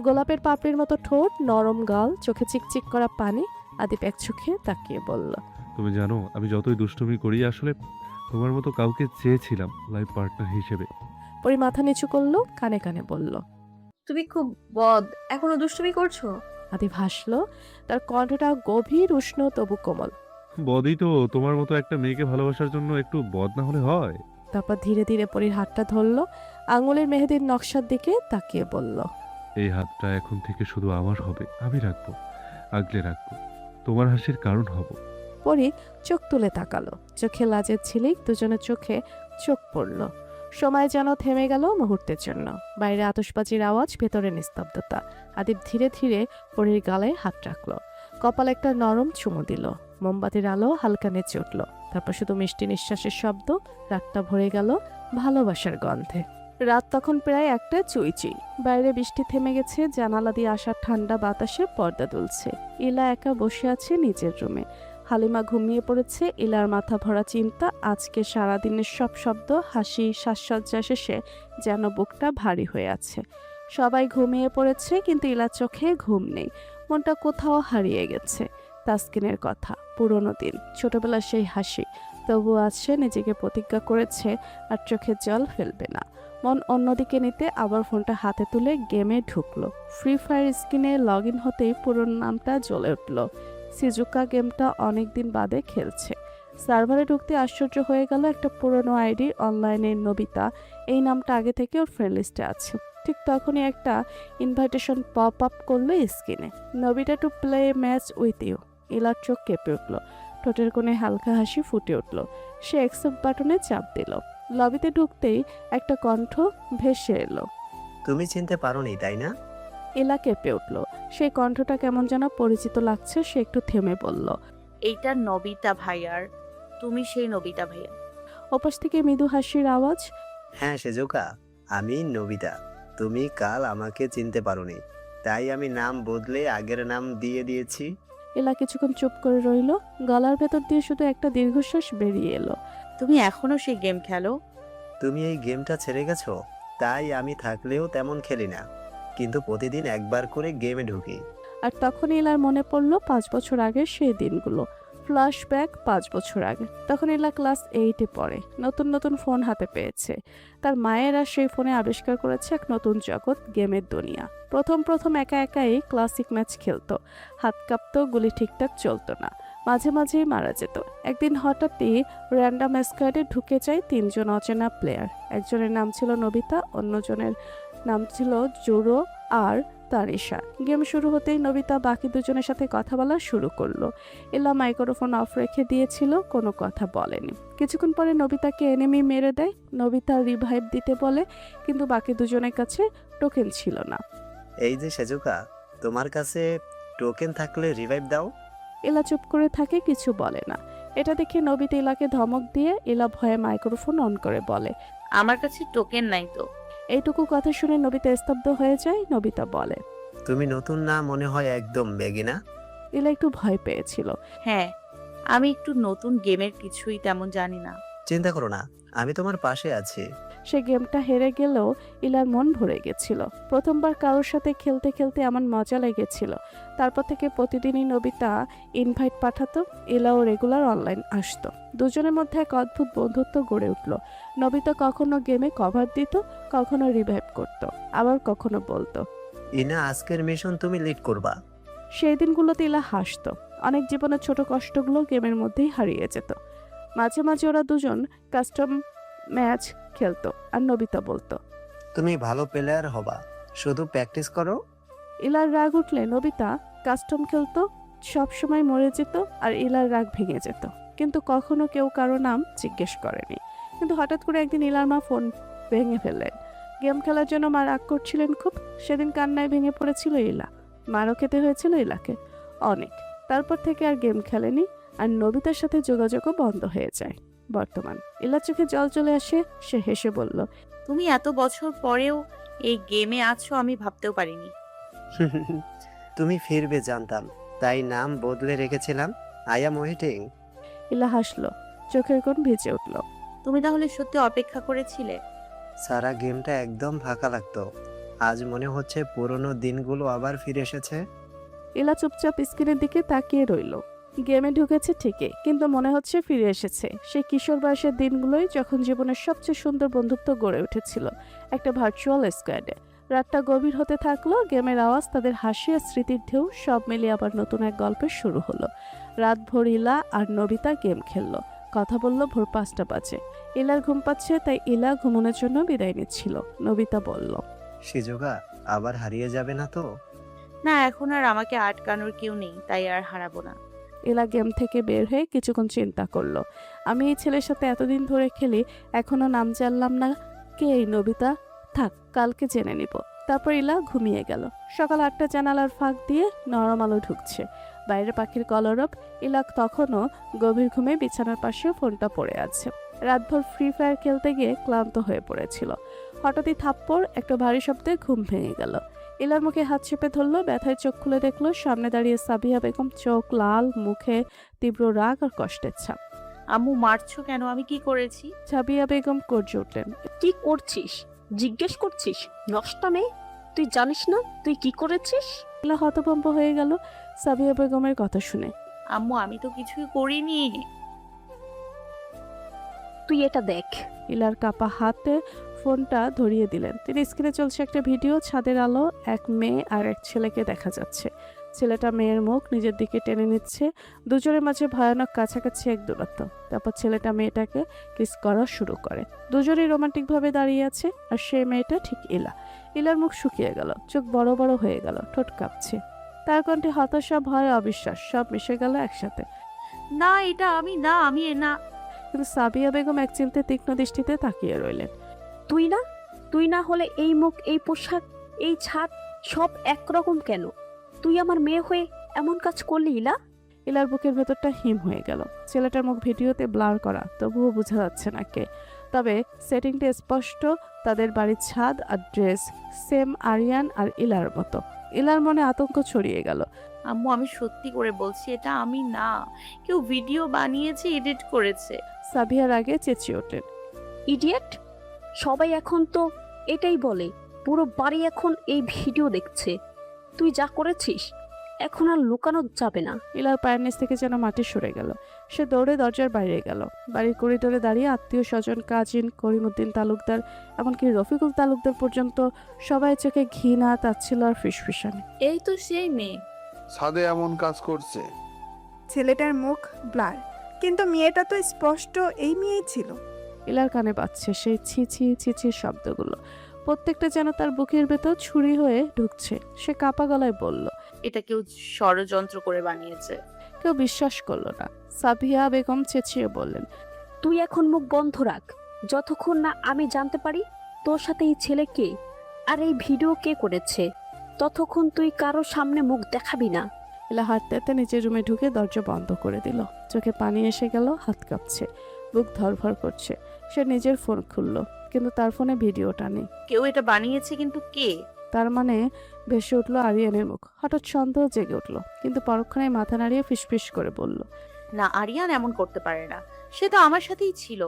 গোলাপের পাপড়ির মতো ঠোঁট, নরম গাল, চোখে চিকচিক করা পানি। আদিপ এক চোখে তাকিয়ে বলল, তুমি জানো, আমি যতই দুষ্টুমি করি, আসলে তোমার মতো কাউকে চেয়েছিলাম লাইফ পার্টনার হিসেবে। পরি মাথা নিচু করলো, কানে কানে বলল। তুমি খুব বদ, এখনো দুষ্টুমি করছো? আদিপ হাসলো, তার কণ্ঠটা গভীর, উষ্ণ তবু কোমল। বদই তো, তোমার মতো একটা মেয়েকে ভালোবাসার জন্য একটু বদ না হলে হয়? তারপর ধীরে ধীরে পরীর হাতটা ধরলো, আঙুলের মেহেদির নকশার দিকে তাকিয়ে বলল, এই হাতটা এখন থেকে শুধু আমার হবে, আমি রাখবো, আগলে রাখবো, তোমার হাসির কারণ হব। পরি চোখ তুলে তাকালো, চোখে লাজের ঝিলিক, দুজনের চোখে চোখ পড়ল। সময় যেন থেমে গেল মুহূর্তের জন্য। বাইরে আতশবাজির আওয়াজ, ভেতরে নিস্তব্ধতা। আদিপ ধীরে ধীরে পরীর গালে হাত রাখলো, কপালে একটা নরম চুমু দিল। মোমবাতির আলো হালকা নেচে উঠল, তারপর শুধু মিষ্টি নিঃশ্বাসের শব্দ। রাতটা ভরে গেল ভালোবাসার গন্ধে। রাত তখন প্রায় একটা চুইচুই। বাইরে বৃষ্টি থেমে গেছে, জানালা দিয়ে আসা ঠান্ডা বাতাসে পর্দা দুলছে। ইলা একা বসে আছে নিজের রুমে। হালিমা ঘুমিয়ে পড়েছে। ইলার মাথা ভরা চিন্তা, আজকে সারাদিনের সব শব্দ, হাসি, সাজসজ্জা শেষে যেন বুকটা ভারী হয়ে আছে। সবাই ঘুমিয়ে পড়েছে, কিন্তু ইলার চোখে ঘুম নেই। মনটা কোথাও হারিয়ে গেছে। তাসকিনের কথা, পুরনো দিন, ছোটবেলার সেই হাসি। তবু আজ সে নিজেকে প্রতিজ্ঞা করেছে আর চোখের জল ফেলবে না। মন অন্যদিকে নিতে আবার ফোনটা হাতে তুলে গেমে ঢুকলো। ফ্রি ফায়ার স্ক্রিনে লগ ইন হতেই পুরনো নামটা জ্বলে উঠল। সিজুকা গেমটা অনেকদিন বাদে খেলছে। সার্ভারে ঢুকতে আশ্চর্য হয়ে গেল, একটা পুরনো আইডি, অনলাইনে নবিতা, এই নামটা আগে থেকে ওর ফ্রেন্ড লিস্টে আছে। ঠিক তখনই একটা ইনভাইটেশন পপ আপ করলো স্ক্রিনে, Nobita to play match with you. ইলার চোখ কেঁপে উঠল, ঠোঁটের কোণে হালকা হাসি ফুটে উঠল। সে অ্যাকসেপ্ট বাটনে চাপ দিল। লবিতে ঢুকতেই একটা কণ্ঠ ভেসে এলো, তুমি চিনতে পারোনি তাই না? ইলা কেঁপে উঠল। সেই কণ্ঠটা কেমন যেন পরিচিত লাগছে। সে একটু থেমে বলল, এইটা নবিতা ভাইয়ার। তুমি সেই নবিতা ভাইয়া। ওপাশ থেকে মৃদু হাসির আওয়াজ। হ্যাঁ সেজুকা, আমি নবিতা। তুমি কাল আমাকে চিনতে পারোনি, তাই আমি নাম বদলে আগের নাম দিয়ে দিয়েছি। এলা কিছুক্ষণ চুপ করে রইল, গলার ভেতর দিয়ে শুধু একটা দীর্ঘশ্বাস বেরিয়ে এলো। তুমি এখনো সেই গেম খেলো? তুমি এই গেমটা ছেড়ে গেছো? তাই আমি থাকলেও তেমন খেলি না, কিন্তু প্রতিদিন একবার করে গেমে ঢুকি। আর তখন এলার মনে পড়লো 5 বছর আগে সেই দিনগুলো। ফ্ল্যাশব্যাক 5 বছর আগে। তখন এলা ক্লাস 8-এ পড়ে, নতুন নতুন ফোন হাতে পেয়েছে। তার মায়েরা সেই ফোনে আবিষ্কার করেছে এক নতুন জগৎ, গেমের দুনিয়া। প্রথম প্রথম একা একাই ক্লাসিক ম্যাচ খেলতো, হাত কাঁপতো, গুলি ঠিকঠাক চলতো না, মাঝে মাঝেই মারা যেত। একদিন হঠাৎই র্যান্ডাম স্কোয়াডে ঢুকে যায় 3 জন অচেনা প্লেয়ার। একজনের নাম ছিল নবিতা, অন্যজনের নাম ছিল জোরো আর তানিশা। গেম শুরু হতেই নবিতা বাকি দুজনের সাথে কথা বলা শুরু করলো। এলা মাইক্রোফোন অফ রেখে দিয়েছিল, কোনো কথা বলেনি। কিছুক্ষণ পরে নবিতাকে এনিমি মেরে দেয়। নবিতা রিভাইভ দিতে বলে, কিন্তু বাকি দুজনের কাছে টোকেন ছিল না। এই যে সেজুকা, তোমার কাছে টোকেন থাকলে রিভাইভ দাও। এলা চুপ করে থাকে, কিছু বলে না। এটা দেখে নবিতা এলাকে ধমক দিয়ে এলা ভয়ে মাইক্রোফোন অন করে বলে, আমার কাছে টোকেন নাই তো। এইটুকু কথা শুনে নবিতা স্তব্ধ হয়ে যায়। নবিতা বলে, তুমি নতুন না মনে হয় একদম বেগিনা। এলা একটু ভয় পেয়েছিল। হ্যাঁ, আমি একটু নতুন, গেমের কিছুই তেমন জানি না। চিন্তা করো না, আমি তোমার পাশে আছি। সে গেমটা হেরে গেলেও ইলার মন ভরে গেছিল। প্রথমবার কারোর সাথে খেলতে খেলতে এমন মজা লেগেছিল। তারপর থেকে প্রতিদিনই নবিতা ইনভাইট পাঠাতো, ইলাও রেগুলার অনলাইন আসতো। দুজনের মধ্যে এক অদ্ভুত বন্ধুত্ব গড়ে উঠল। নবিতা কখনো গেমে কভার দিত, কখনো রিভাইভ করত, আবার কখনো বলতো, ইনা আজকের মিশন তুমি লিড করবা। সেই দিনগুলোতে ইলা হাসতো। অনেক জীবনের ছোট কষ্টগুলো গেমের মধ্যেই হারিয়ে যেত। মাঝে মাঝে ওরা দুজন কাস্টম ম্যাচ খেলতো, আর নবিতা বলতো, তুমি ভালো প্লেয়ার হবা, শুধু প্র্যাকটিস করো। ইলার রাগ উঠলে নবিতা কাস্টম খেলতো, সব সময় মরে যেত আর ইলার রাগ ভেঙে যেত। কিন্তু কখনো কেউ কারো নাম জিজ্ঞেস করেনি। কিন্তু হঠাৎ করে একদিন ইলার মা ফোন ভেঙে ফেললেন। গেম খেলার জন্য মা রাগ করছিলেন খুব। সেদিন কান্নায় ভেঙে পড়েছিল ইলা। মারও খেতে হয়েছিল ইলাকে অনেক। তারপর থেকে আর গেম খেলেনি, আর নবিতার সাথে যোগাযোগও বন্ধ হয়ে যায়। বর্তমান ইলার চোখে জল চলে আসে। সে হেসে বলল, তুমি এত বছর পরেও এই গেমে আছো আমি ভাবতেও পারিনি। তুমি ফিরবে জানতাম, তাই নাম বদলে রেখেছিলাম। I am waiting. ইলা হাসলো, চোখের কোণ ভিজে উঠল। তুমি তাহলে সত্যি অপেক্ষা করেছিলে? সারা গেমটা একদম ফাঁকা লাগতো, আজ মনে হচ্ছে পুরোনো দিনগুলো আবার ফিরে এসেছে। ইলা চুপচাপ স্ক্রিনের দিকে তাকিয়ে রইল। গেমে ঢুকেছে ঠিকই, কিন্তু মনে হচ্ছে ফিরে এসেছে সেই কিশোর বয়সের দিনগুলোই, যখন জীবনের সবচেয়ে সুন্দর বন্ধুত্ব গড়ে উঠেছিল একটা ভার্চুয়াল স্কোয়াডে। রাতটা গভীর হতে থাকলো, গেমের আওয়াজ, তাদের হাসি আর স্মৃতির ঢেউ সব মিলিয়ে আবার নতুন এক গল্পের শুরু হলো। রাতভর ইলা আর নবিতা গেম খেললো, কথা বলল। ভোর 5টা বাজে। ইলার ঘুম পাচ্ছে, তাই ইলা ঘুমানোর জন্য বিদায় নিচ্ছিল। নবিতা বলল, সিজোকা, আবার হারিয়ে যাবে না তো? না, এখন আর আমাকে আটকানোর কেউ নেই, তাই আর হারাবো না। ইলা গেম থেকে বের হয়ে কিছুক্ষণ চিন্তা করলো। আমি এই ছেলের সাথে এতদিন ধরে খেলি, এখনো নাম জানলাম না। কে এই নবিতা? থাক, কালকে জেনে নিব। তারপর ইলা ঘুমিয়ে গেল। সকাল 8টা জানালার ফাঁক দিয়ে নরম আলো ঢুকছে, বাইরে পাখির কলরব। ইলা তখনও গভীর ঘুমে বিছানার পাশে ফোনটা পড়ে আছে। রাতভর ফ্রি ফায়ার খেলতে গিয়ে ক্লান্ত হয়ে পড়েছিল। হঠাৎই থাপ্পড় একটা ভারী শব্দে ঘুম ভেঙে গেল। ইলার মুখে হাত চেপে ধরলো, ব্যথায় চোখ খুলে দেখলো সামনে দাঁড়িয়ে সাবিহা বেগম, চোখ লাল, মুখে তীব্র রাগ আর কষ্টের ছাপ। আম্মু মারছো কেন? আমি কি করেছি? সাবিহা বেগম গর্জে উঠলেন, কি করছিস? জিজ্ঞেস করছিস? নষ্টা মেয়ে, তুই জানিস না তুই কি করেছিস? ইলা হতভম্ব হয়ে গেল সাবিহা বেগমের কথা শুনে। আম্মু আমি তো কিছুই করিনি। তুই এটা দেখ। ইলার কাপা হাতে ফোনটা ধরিয়ে দিলেন। তিনি স্ক্রিনে চলছে একটা ভিডিও। ছাদের আলো, এক মেয়ে আর এক ছেলেকে দেখা যাচ্ছে। ছেলেটা মেয়ের মুখ নিজের দিকে টেনে নিচ্ছে। দুজনের মাঝে ভয়ানক কাছাকাছি এক দূরত্ব। তারপর ছেলেটা মেয়েটাকে কিস করা শুরু করে। দুজনেই রোমান্টিক ভাবে দাঁড়িয়ে আছে, আর সেই মেয়েটা ঠিক ইলা। ইলার মুখ শুকিয়ে গেল, চোখ বড় বড় হয়ে গেল, ঠোঁট কাঁপছে। তার কণ্ঠে হতাশা, ভয়, অবিশ্বাস সব মিশে গেল একসাথে। না, এটা আমি না, আমি না। কিন্তু সাবিয়া বেগম এক চিলতে তীক্ষ্ণ দৃষ্টিতে তাকিয়ে রইলেন। তুই না? তুই না হলে এই মুখ, এই পোশাক, এই ছাদ সব একরকম কেন? তুই আমার মেয়ে হয়ে এমন কাজ করলি ইলা? ইলার বুকের ভেতরটা হিম হয়ে গেল। ছেলেটার মুখ ভিডিওতে ব্লার করা, তবুও বোঝা যাচ্ছে না কে। তবে সেটিংটা স্পষ্ট, তাদের বাড়ির ছাদ আর ড্রেস সেম আরিয়ান আর ইলার মতো। ইলার মনে আতঙ্ক ছড়িয়ে গেল। আম্মু আমি সত্যি করে বলছি, এটা আমি না। কেউ ভিডিও বানিয়েছে, এডিট করেছে। সাবিহার আগে চেঁচিয়ে ওঠেন, ইডিয়েট! সবাই এখন তো এটাই বলে, পুরো বাড়ি এখন এই ভিডিও দেখছে। তুই যা করেছিস এখন আর লুকানো যাবে না। ইলার পায়ের নিচ থেকে যেন মাটি সরে গেল। সে দৌড়ে দরজার বাইরে গেল। বাড়ির করিডোরে দাঁড়িয়ে আত্মীয় স্বজন, কাজিন, করিমউদ্দিন তালুকদার, এমনকি রফিকুল তালুকদার পর্যন্ত সবাই চোখে ঘৃণা, তাচ্ছিল আর ফিসফিসানি। এই তো সেই মেয়ে, ছাদে এমন কাজ করছে। ছেলেটার মুখ ব্লার, কিন্তু মেয়েটা তো স্পষ্ট এই মেয়েই ছিল। ইলার কানে বাজছে সেই ছি ছি ছি ছি শব্দগুলো। প্রত্যেকটা যেন তার বুকের ভেতর ছুরি হয়ে ঢুকছে। সে কাপা গলায় বলল, এটা কেউ ষড়যন্ত্র করে বানিয়েছে। কেউ বিশ্বাস করলো না। সাবিহা বেগম চেঁচিয়ে বললেন, তুই এখন মুখ বন্ধ রাখ, যতক্ষণ না আমি জানতে পারি তোর সাথে এই ছেলে কে আর এই ভিডিও কে করেছে, ততক্ষণ তুই কারো সামনে মুখ দেখাবি না। ইলা হাঁটতে নিজের রুমে ঢুকে দরজা বন্ধ করে দিল। চোখে পানি এসে গেল, হাত কাঁপছে, বুক ধরফর করছে। সে নিজের ফোন খুলল, কিন্তু তার ফোনে ভিডিওটা নেই। কেউ এটা বানিয়েছে, কিন্তু কে? তার মানে ভেসে উঠলো আরিয়ানের মুখ। হঠাৎ সন্দেহ জেগে উঠলো, কিন্তু পরক্ষণে মাথা নাড়িয়ে ফিসফিস করে বলল, না, আরিয়ান এমন করতে পারে না। সে তো আমার সাথেই ছিল।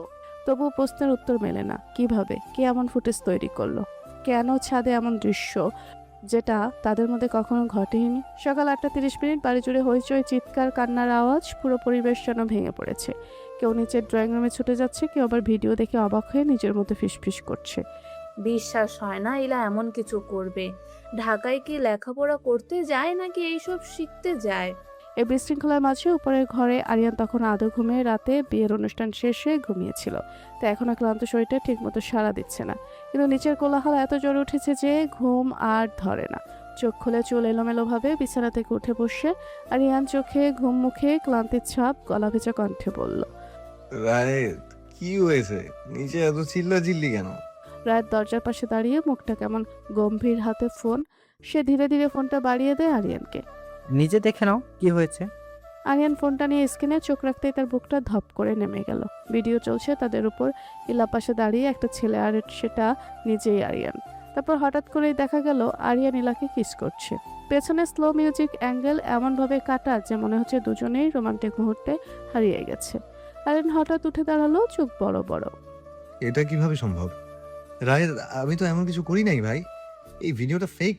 তবুও প্রশ্নের উত্তর মেলে না। কিভাবে, কে এমন ফুটেজ তৈরি করলো? কেন ছাদে এমন দৃশ্য যেটা তাদের মধ্যে কখনো ঘটেনি? সকাল 8:30 বাড়ি জুড়ে হইচই, চিৎকার, কান্নার আওয়াজ। পুরো পরিবেশ যেন ভেঙে পড়েছে। কেউ নিচের ড্রয়িং রুমে ছুটে যাচ্ছে, কেউ আবার ভিডিও দেখে অবাক হয়ে নিজের মধ্যে ফিসফিস করছে। বিশ্বাস হয় না ইলা এমন কিছু করবে। ঢাকায় কি লেখাপড়া করতে যায় নাকি এইসব শিখতে যায়? এই বিশৃঙ্খলার মাঝে উপরের ঘরে আরিয়ান তখন আদৌ ঘুমিয়ে রাতে বিয়ের অনুষ্ঠান শেষে ঘুমিয়েছিল। তো এখন ক্লান্ত শরীরটা ঠিকমতো সাড়া দিচ্ছে না। কিন্তু নিচের কোলাহল এত জোরে উঠেছে যে ঘুম আর ধরে না। চোখ খুলে চুল এলোমেলোভাবে বিছানা থেকে উঠে বসে আরিয়ান চোখে ঘুম মুখে ক্লান্তির ছাপ, গলা ভেজা কণ্ঠে বলল। রায়েত, কি হয়েছে? নিচে এত চিল্লাচিল্লি কেন? রাত দরজার পাশে দাঁড়িয়ে মুখটা কেমন গম্ভীর, হাতে ফোন। সে ধীরে ধীরে ফোনটা বাড়িয়ে দেয় আরিয়ানকে। নিজে দেখে নাও কি হয়েছে। আরিয়ান ফোনটা নিয়ে স্ক্রিনে চোখ রাখতেই তার বুকটা ধপ করে নেমে গেল। ভিডিও চলছে, তাদের উপর ইলা পাশে দাঁড়িয়ে একটা ছেলে, আর সেটা নিজেই আরিয়ান। তারপর হঠাৎ করেই দেখা গেল আরিয়ান ইলাকে কিস করছে। পেছনে স্লো মিউজিক অ্যাঙ্গেল এমনভাবে কাটা যে মনে হচ্ছে দুজনেই রোমান্টিক মুহূর্তে হারিয়ে গেছে। আরিয়ান হঠাৎ উঠে দাঁড়ালো, চোখ বড় বড়। এটা কিভাবে সম্ভব? রায়েত, আমি তো এমন কিছু করি নাই ভাই। এই ভিডিওটা ফেক।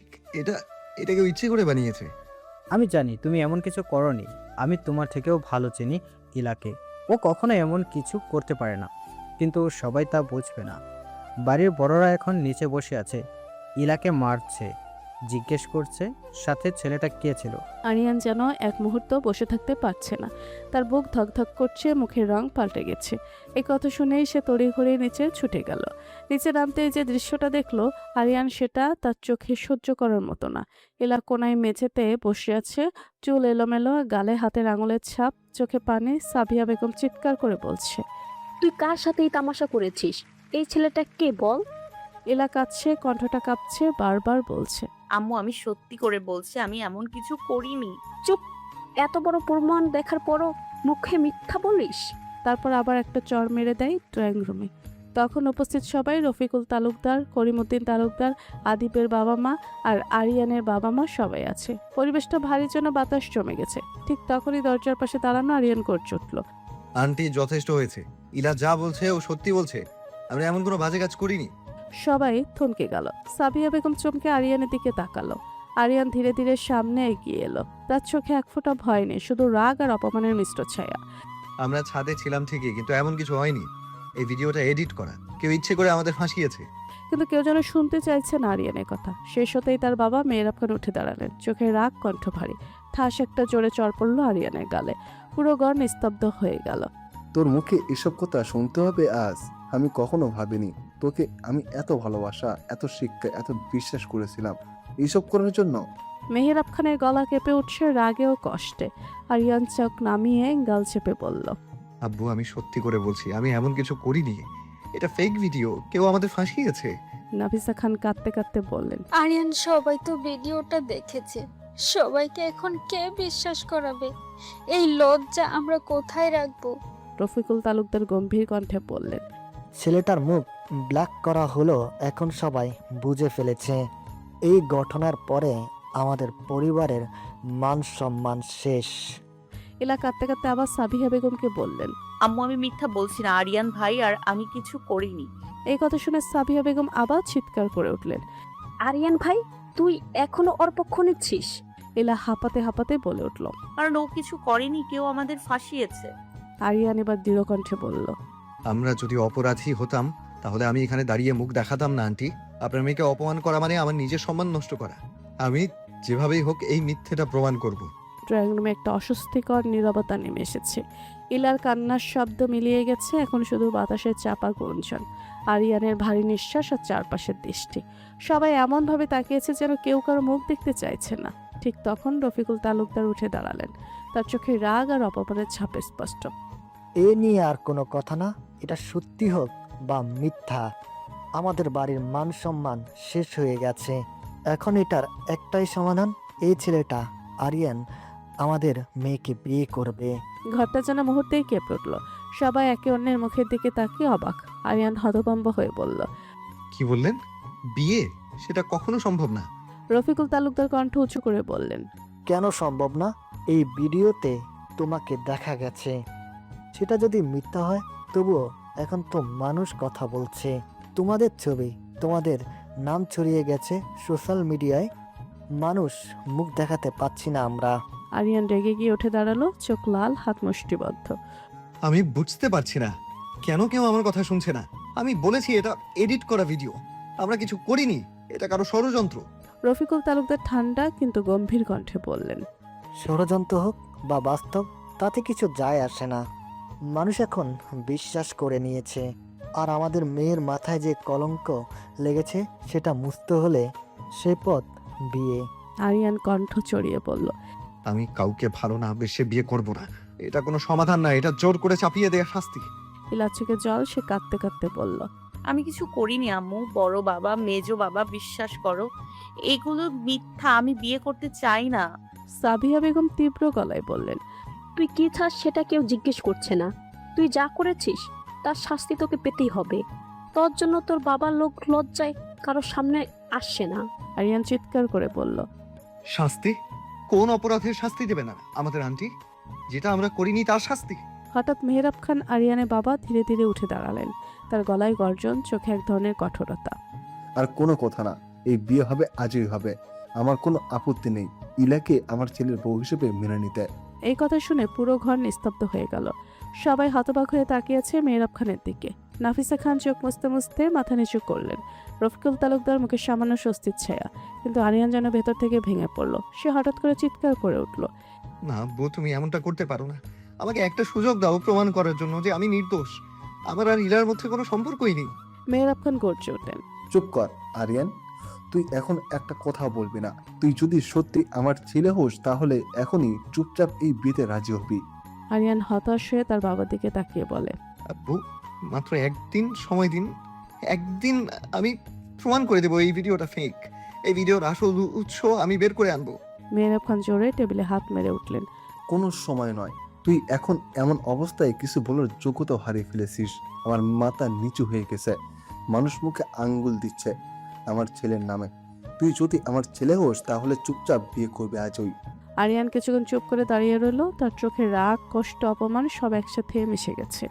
এটা কেউ ইচ্ছে করে বানিয়েছে। আমি জানি তুমি এমন কিছু করনি। আমি তোমার থেকেও ভালো চিনি ইলাকে। ও কখনো এমন কিছু করতে পারে না, কিন্তু সবাই তা বুঝবে না। বাড়ির বড়রা এখন নিচে বসে আছে, ইলাকে মারছে, জিজ্ঞেস করছে সাথে ছেলেটা কে ছিল। আরিয়ান যেন এক মুহূর্ত বসে থাকতে পারছে না। তার বুক ধকধক করছে, মুখের রং পাল্টে গেছে। এই কথা শুনেই সে তড়িঘড়ি নিচে ছুটে গেল। নিচে নামতে যে দৃশ্যটা দেখলো আরিয়ান, সেটা তার চোখে সহ্য করার মতো না। ইলা কোনায় মেঝেতে বসে আছে, চুল এলোমেলো, গালে হাতের আঙুলের ছাপ, চোখে পানি। সাবিয়া বেগম চিৎকার করে বলছে, তুই কার সাথে এই তামাশা করেছিস? এই ছেলেটা কে বল? ইলা কাঁদছে, কণ্ঠটা কাঁপছে, বারবার বলছে, আম্মু আমি সত্যি করে বলছি আমি এমন কিছু করিনি। চুপ! এত বড় প্রমাণ দেখার পরও মুখে মিথ্যা বলিস? তারপর আবার একটা চড় মেরে দেয় ড্রয়িং রুমে। তখন উপস্থিত সবাই, রফিকুল তালুকদার, করিমউদ্দিন তালুকদার, আদিপের বাবা মা আর আরিয়ানের বাবা মা সবাই আছে। পরিবেশটা ভারী যেন বাতাস জমে গেছে। ঠিক তখনই দরজার পাশে দাঁড়ানো আরিয়ান গর্জে উঠল, আন্টি, যথেষ্ট হয়েছে। ইলা যা বলছে ও সত্যি বলছে। আমরা এমন কোনো বাজে কাজ করিনি। সবাই থমকে গেল। সাবিয়া বেগম চমকে আরিয়ানের দিকে তাকালো। আরিয়ান ধীরে ধীরে সামনে এগিয়ে এলো। তার চোখে এক ফোঁটা ভয় নেই, শুধু রাগ আর অপমানের মিশ্র ছায়া। আমরা ছাদে ছিলাম ঠিকই, কিন্তু এমন কিছু হয়নি। এই ভিডিওটা এডিট করা। কেউ ইচ্ছে করে আমাদের ফাঁসিয়েছে। কিন্তু কেউ যেন শুনতে চাইছে না আরিয়ানের কথা। শেষ হতেই তার বাবা মেহরাব খান উঠে দাঁড়ালেন, চোখে রাগ, কণ্ঠ ভারী। ঠাস একটা জোরে চড় পড়লো আরিয়ানের গালে। পুরো ঘর নিস্তব্ধ হয়ে গেল। তোর মুখে এসব কথা শুনতে হবে আজ? আমি কখনো ভাবিনি তোকে আমি এত ভালোবাসা, এত শিক্ষা, এত বিশ্বাস করেছিলাম এইসব করার জন্য। মেহরাব খানের গলা কেঁপে উঠছে রাগে ও কষ্টে। আরিয়ান চোখ নামিয়ে গাল চেপে বলল, আব্বু, আমি সত্যি করে বলছি আমি এমন কিছু করিনি। এটা ফেক ভিডিও, কেউ আমাদের ফাঁসিয়েছে। নাফিসা খান কাঁদতে কাঁদতে বললেন, আরিয়ান, সবাই তো ভিডিওটা দেখেছে, সবাইকে এখন কে বিশ্বাস করাবে? এই লজ্জা আমরা কোথায় রাখবো? রফিকুল তালুকদার গম্ভীর কণ্ঠে বললেন, ছেলেটার মুখ ব্ল্যাক করা হলো, এখন সবাই বুঝে ফেলেছে। এই ঘটনার পরে আমাদের পরিবারের মান সম্মান শেষ। ইলা কাঁদতে কাঁদতে আবার সাবিহা বেগমকে বললেন, আম্মু আমি মিথ্যা বলছি না, আরিয়ান ভাই আর আমি কিছু করিনি। এই কথা শুনে সাবিহা বেগম আবার চিৎকার করে উঠলেন, আরিয়ান ভাই, তুই এখনো ওর পক্ষ নিচ্ছিস? ইলা হাঁপাতে হাঁপাতে বলে উঠল, কারণ ও কিছু করেনি, কেউ আমাদের ফাঁসিয়েছে। আরিয়ান এবার দৃঢ় কণ্ঠে বলল, আমরা যদি অপরাধী হতাম তাহলে আমি এখানে দাঁড়িয়ে মুখ দেখাতাম না আন্টি। আপনার মেয়েকে অপমান করা মানে আমার নিজের সম্মান নষ্ট করা। আমি যেভাবেই হোক এই মিথ্যেটা প্রমাণ করব। ড্রয়িং রুমে একটা অস্বস্তিকর নীরবতা নেমে এসেছে। ইলার কান্নার শব্দ মিলিয়ে গেছে, এখন শুধু বাতাসের চাপা গুঞ্জন, আরিয়ানের ভারী নিঃশ্বাস আর চারপাশের দৃষ্টি। সবাই এমনভাবে তাকিয়েছে যেন কেউ কারো মুখ দেখতে চাইছে না। ঠিক তখন রফিকুল তালুকদার উঠে দাঁড়ালেন, তার চোখে রাগ আর অপমানের ছাপ স্পষ্ট। এ নিয়ে আর কোনো কথা না, এটা সত্যি হোক বা মিথ্যা, আমাদের বাড়ির মান সম্মান শেষ হয়ে গেছে। এখন এটার একটাই সমাধান, এই ছেলেটা আরিয়ান আমাদের মেয়েকে বিয়ে করবে। ঘরটা যেন মুহূর্তেই কেঁপে উঠল। সবাই একে অন্যের মুখের দিকে তাকিয়ে অবাক। আরিয়ান হতভম্ব হয়ে বলল, কি বললেন? বিয়ে? সেটা কখনো সম্ভব না। রফিকুল তালুকদার কণ্ঠ উঁচু করে বললেন, কেন সম্ভব না? এই ভিডিওতে তোমাকে দেখা গেছে। সেটা যদি মিথ্যা হয় তবুও এখন তো মানুষ কথা বলছে। তোমাদের ছবি, তোমাদের নাম ছড়িয়ে গেছে সোশ্যাল মিডিয়ায়। মানুষ মুখ দেখাতে পাচ্ছি না আমরা। আরিয়ান রেগে গিয়ে উঠে দাঁড়ালো, চোখ লাল, হাত মুষ্টিবদ্ধ। আমি বুঝতে পারছি না কেন কেউ আমার কথা শুনছে না। আমি বলেছি এটা এডিট করা ভিডিও, আমরা কিছু করিনি, এটা কারো ষড়যন্ত্র। রফিকুল তালুকদার ঠান্ডা কিন্তু গম্ভীর কণ্ঠে বললেন, ষড়যন্ত্র হোক বা বাস্তব, তাতে কিছু যায় আসে না। মানুষ এখন বিশ্বাস করে নিয়েছে। আর আমাদের মেয়ের মাথায় যে কলঙ্ক লেগেছে সেটা মুছতে হলে সে পথ বিয়ে। আরিয়ান কণ্ঠ চড়িয়ে বলল, আমি কাউকে ভালো না বেশে বিয়ে করব না। এটা কোনো সমাধান না, এটা জোর করে চাপিয়ে দেয়া শাস্তি। ইলার চোখে জল, সে কাঁদতে কাঁদতে বলল, আমি কিছু করিনি আম্মু। বড় বাবা, মেজো বাবা, বিশ্বাস করো এগুলো মিথ্যা। আমি বিয়ে করতে চাই না। সাবিয়া বেগম তীব্র গলায় বললেন, তুই কি চাস সেটা কেউ জিজ্ঞেস করছে না। তুই যা করেছিস তার শাস্তি তোকে পেতেই হবে। তোর জন্য তোর বাবার লোক লজ্জায় কারোর সামনে আসছে না। আরিয়ান চিৎকার করে বলল, শাস্তি? কোন অপরাধের শাস্তি দেবে না আমাদের আন্টি? যেটা আমরা করিনি তার শাস্তি? হঠাৎ মেহরাব খান আরিয়ানের বাবা ধীরে ধীরে উঠে দাঁড়ালেন। তার গলায় গর্জন, চোখে এক ধরনের কঠোরতা। আর কোনো কথা না, এই বিয়ে হবে, আজই হবে। আমার কোনো আপত্তি নেই ইলাকে আমার ছেলের বউ হিসেবে মেনে নিতে। এই কথা শুনে পুরো ঘর নিস্তব্ধ হয়ে গেল। সবাই হতবাক হয়ে তাকিয়েছে মেহরাব খানের দিকে। নাফিসা খান চোখ মুছতে মুছতে মাথা নিচু করলেন। রফিকুল তালুকদার মুখে সামান্য স্বস্তির ছায়া, কিন্তু আরিয়ান যেন ভেতর থেকে ভেঙে পড়ল। সে হঠাৎ করে চিৎকার করে উঠল, না বউ, তুমি এমনটা করতে পারো না। আমাকে একটা সুযোগ দাও প্রমাণ করার জন্য যে আমি নির্দোষ। আমার আর ইলার মধ্যে কোনো সম্পর্কই নেই। মেহরাব খান গর্জে উঠলেন, চুপ কর আরিয়ান, তুই এখন একটা কথা বলবি না। তুই যদি সত্যি আমার ছেলে হোস তাহলে এখনই চুপচাপ এই বিয়েতে রাজি হবি। আরিয়ান হতাশ হয়ে তার বাবার দিকে তাকিয়ে বলে, আব্বু, মাত্র একদিন সময় দিন। একদিন আমি প্রমাণ করে দেবো এই ভিডিওটা ফেক। এই ভিডিওর আসল উৎস আমি বের করে আনবো। মেহরাব খান জোরে টেবিলে হাত মেরে উঠলেন, কোনো সময় নয়। তুই এখন এমন অবস্থায় কিছু বলার যোগ্যতা হারিয়ে ফেলেছিস। আমার মাথা নিচু হয়ে গেছে। মানুষ মুখে আঙ্গুল দিচ্ছে আমার ছেলের নামে। তুই যদি আমার ছেলে হোস তাহলে চুপচাপ বিয়ে করবে আজই। আরিয়ান কিছুক্ষণ চুপ করে দাঁড়িয়ে রইল। তার চোখে রাগ, কষ্ট, অপমান সব একসাথে মিশে গেছে।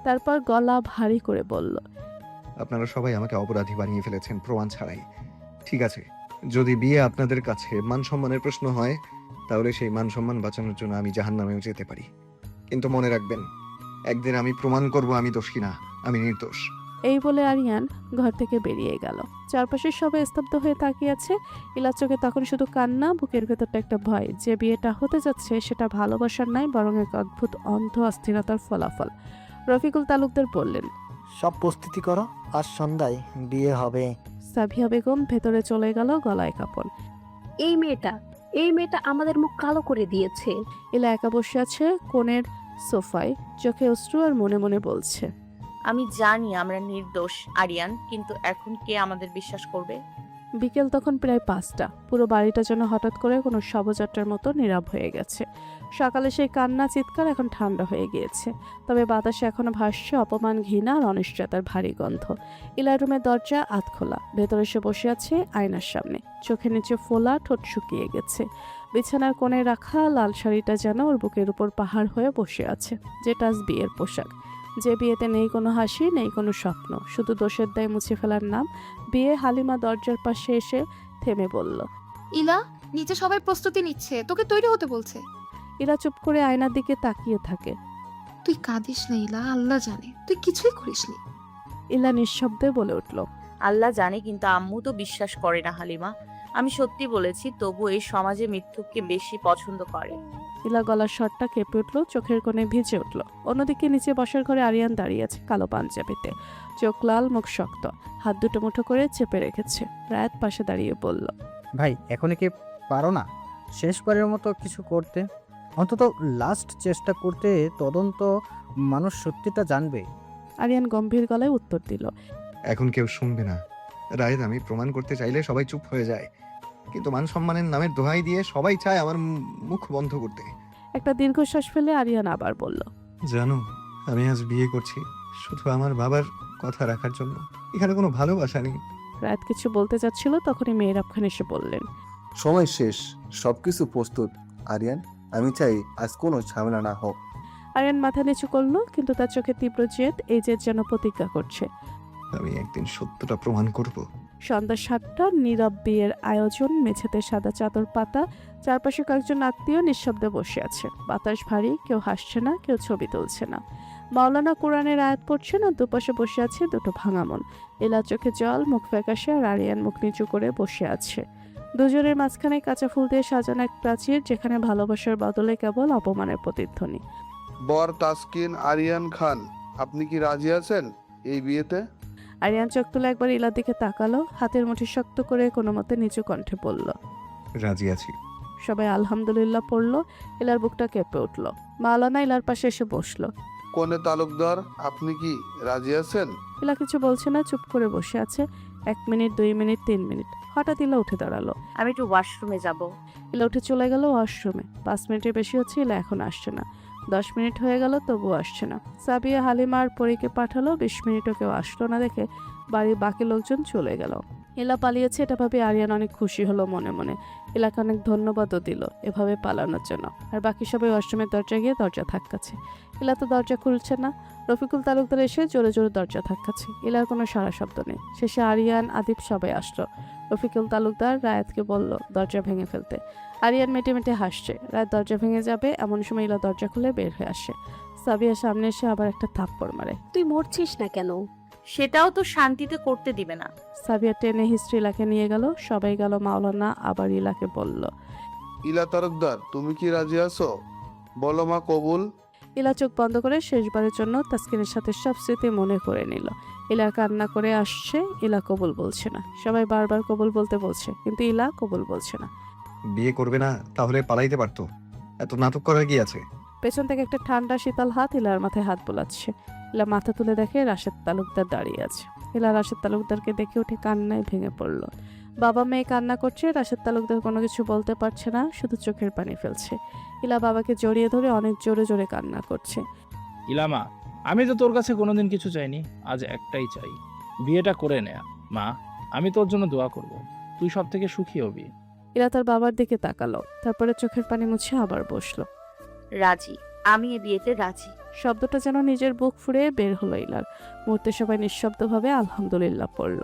তারপর গলা ভারী করে বলল, আপনারা সবাই আমাকে অপরাধী বানিয়ে ফেলেছেন প্রমাণ ছাড়াই। ঠিক আছে, যদি বিয়ে আপনাদের কাছে মান সম্মানের প্রশ্ন হয়, তাহলে সেই মান সম্মান বাঁচানোর জন্য আমি জাহান্নামেও যেতে পারি। কিন্তু মনে রাখবেন, একদিন আমি প্রমাণ করব আমি দোষী না, আমি নির্দোষ। এই বলে আরিয়ান ঘর থেকে বেরিয়ে গেল। চারপাশে সবাই স্তব্ধ হয়ে তাকিয়ে আছে। ইলার চোখে তখন শুধু কান্না, বুকের ভেতরটা একটা ভয় যে বিয়েটা হতে যাচ্ছে সেটা ভালোবাসার নাই, বরং এক অদ্ভুত অন্ধ অস্থিরতার ফলাফল। রফিকুল তালুকদার বললেন, সব প্রস্তুতি করো, আজ সন্ধ্যায় বিয়ে হবে। সাবিয়া বেগম ভেতরে চলে গেল, গলায় কাপড়। এই মেয়েটা আমাদের মুখ কালো করে দিয়েছে। ইলা একা বসে আছে কোণের সোফায়, চোখে অশ্রু আর মনে মনে বলছে, আমি জানি আমরা নির্দোষ আরিয়ান, কিন্তু এখন কে আমাদের বিশ্বাস করবে? বিকেল তখন প্রায় 5টা। পুরো বাড়িটা যেন হঠাৎ করে কোনো শবযাত্রার মতো নীরব হয়ে গেছে। সকালে সেই কান্না চিৎকার এখন ঠান্ডা হয়ে গিয়েছে, তবে বাতাসে এখনো ভাসছে অপমান, ঘৃণা আর অনিশ্চয়তার ভারী গন্ধ। ইলার রুমের দরজা আধ খোলা। ভেতরে সে বসে আছে আয়নার সামনে, চোখের নিচে ফোলা, ঠোঁট শুকিয়ে গেছে। বিছানার কোণে রাখা লাল শাড়িটা যেন ওর বুকের উপর পাহাড় হয়ে বসে আছে, যেটা আজ বিয়ের পোশাক। যে বিয়েতে নেই কোনো হাসি, নেই কোনো স্বপ্ন, শুধু দোষের দায় মুছে ফেলার নাম বিয়ে। হালিমা দরজার পাশে এসে থেমে বলল, ইলা, নিচে সবাই প্রস্তুতি নিচ্ছে, তোকে তৈরি হতে বলছে। ইলা চুপ করে আয়নার দিকে তাকিয়ে থাকে। তুই কাঁদিস না ইলা, আল্লাহ জানে তুই কিছুই করিসনি। ইলা নিঃশব্দে বলে উঠল, আল্লাহ জানে, কিন্তু আম্মু তো বিশ্বাস করে না হালিমা। আমি সত্যি বলেছি, তবু এই সমাজে মিথ্যুককে বেশি পছন্দ করে। ইলা গলার স্বরটা কেঁপে উঠল, চোখের কোণে ভিজে উঠল। অন্যদিকে নিচে বসার ঘরে আরিয়ান দাঁড়িয়ে আছে কালো পাঞ্জাবিতে, চোখ লাল, মুখ শক্ত, হাত দুটো মুঠো করে চেপে রেখেছে। রায়াত পাশে দাঁড়িয়ে বলল, ভাই, এখনই কি পারো না শেষবারের মতো কিছু করতে? অন্তত লাস্ট চেষ্টা করতে, তদন্ত মানুষ সত্যিটা জানবে। আরিয়ান গম্ভীর গলায় উত্তর দিল, এখন কেউ শুনবে না রায়েত। আমি প্রমাণ করতে চাইলে সবাই চুপ হয়ে যায়, কিন্তু মান সম্মানের নামের দোহাই দিয়ে সবাই চায় আমার মুখ বন্ধ করতে। একটা দীর্ঘশ্বাস ফেলে আরিয়ান আবার বলল, জানো, আমি আজ বিয়ে করছি শুধু আমার বাবার কথা রাখার জন্য। এখানে কোনো ভালোবাসা নেই। রায়াত কিছু বলতে চাচ্ছিল, তখনই মেহরাব খান এসে বললেন, সময় শেষ, সবকিছু প্রস্তুত। আরিয়ান, আমি চাই আজ কোনো ঝামেলা না হোক। আরিয়ান মাথা নিচু করলো, কিন্তু তার চোখে তীব্র জেদ, এই জেদ যেন প্রতিজ্ঞা করছে। আমি একদিন সত্যটা প্রমাণ করব। সন্ধ্যা 7টা, নীরব বিয়ের আয়োজন। মেঝেতে সাদা চাদর পাতা, চারপাশে কয়েকজন আত্মীয় নিঃশব্দে বসে আছে। বাতাস ভারী, কেউ হাসছে না, কেউ ছবি তুলছে না। মাওলানা কোরআনের আয়াত পড়ছে না, দুপাশে বসে আছে দুটো ভাঙা মন। এলা চোখে জল, মুখ ফ্যাকাশে, আর আরিয়ান মুখ নিচু করে বসে আছে। দুজনের মাঝখানে কাঁচা ফুল দিয়ে সাজানো এক প্রাচীর, যেখানে ভালোবাসার বদলে কেবল অপমানের প্রতিধ্বনি। বর তাসকিন আরিয়ান খান, আপনি কি রাজি আছেন এই বিয়েতে? আরিয়ান চোখ তুলে একবার ইলার দিকে তাকালো, হাতের মুঠি শক্ত করে কোনো মতে নিচু কণ্ঠে বলল, রাজি আছি। সবাই আলহামদুলিল্লাহ পড়লো। ইলার বুকটা কেঁপে উঠল। মাওলানা ইলার পাশে এসে বসলো। কনে তালুকদার, আপনি কি রাজি আছেন? ইলা কিছু বলছে না, চুপ করে বসে আছে। 1 মিনিট, 2 মিনিট, 3 মিনিট। হঠাৎ ইলা উঠে দাঁড়ালো। আমি একটু ওয়াশরুমে যাব। ইলা উঠে চলে গেল ওয়াশরুমে। 5 মিনিটের বেশি হচ্ছে, ইলা এখন আসছে না। 10 মিনিট হয়ে গেল, তবুও আসছে না। সাবিয়া হালিমা আর পরীকে পাঠালো। 20 মিনিটও কেউ আসলো না দেখে বাড়ির বাকি লোকজন চলে গেল। ইলা পালিয়েছে এটা ভাবে আরিয়ান অনেক খুশি হলো মনে মনে। ইলাকে অনেক ধন্যবাদও দিল এভাবে পালানোর জন্য। আর বাকি সবাই ওয়াশরুমের দরজা গিয়ে দরজা ধাক্কাচ্ছে। ইলা তো দরজা খুলছে না। রফিকুল তালুকদার এসে জোরে জোরে দরজা ধাক্কাচ্ছে। ইলার কোনো সারা শব্দ নেই। শেষে আরিয়ান, আদিব সবাই আসলো। রফিকুল তালুকদার রায়াতকে বলল দরজা ভেঙে ফেলতে। আরিয়ান মেটে মেটে হাসছে। রায়াত দরজা ভেঙে যাবে এমন সময় ইলা দরজা খুলে বের হয়ে আসে। সাবিয়া সামনে এসে আবার একটা থাপ্পড় মারে। তুই মরছিস না কেন? সেটাও তো শান্তিতে করতে দিবে না। সাবিয়া টেনে হিস্ট্রি ইলাকে নিয়ে গেল। সবাই গেল। মাওলানা আবার ইলাকে বলল, ইলা তালুকদার, তুমি কি রাজি আছো? বলো মা, কবুল। ইলা চোখ বন্ধ করে শেষবারের জন্য তাসকিনের সাথে সব স্মৃতি মনে করে নিল। ইলা কান্না করে আসছে। ইলা কবুল বলছে না। সবাই বারবার কবুল বলতে বলছে, কিন্তু ইলা কবুল বলছে না। বিয়ে করবে না তাহলে পালাইতে পারতো, এত নাটক করার কি আছে? পেছন থেকে একটা ঠান্ডা শীতল হাত ইলার মাথায় হাত বোলাচ্ছে। ইলা মাথা তুলে দেখে রাশেদ তালুকদার দাঁড়িয়ে আছে। ইলা রাশেদ তালুকদারকে দেখে উঠে কান্নায় ভেঙে পড়ল। বাবা মেয়ে কান্না করছে। রাশেদ তালুকদার কোনো কিছু বলতে পারছে না, শুধু চোখের পানি ফেলছে। ইলা বাবাকে জড়িয়ে ধরে অনেক জোরে জোরে কান্না করছে। ইলামা, আমি তো তোর কাছে কোনোদিন কিছু চাইনি, আজ একটাই চাই, বিয়েটা করে নেয়া। মা, আমি তোর জন্য দোয়া করব, তুই সব থেকে সুখী হবি। ইলা তার বাবার দিকে তাকালো, তারপরে চোখের পানি মুছে আবার বসলো। রাজি, আমি এ বিয়েতে রাজি। শব্দটা যেন নিজের বুক ফুঁড়ে বের হলো ইলার। মুহূর্তে সবাই নিঃশব্দভাবে আলহামদুলিল্লাহ পড়ল।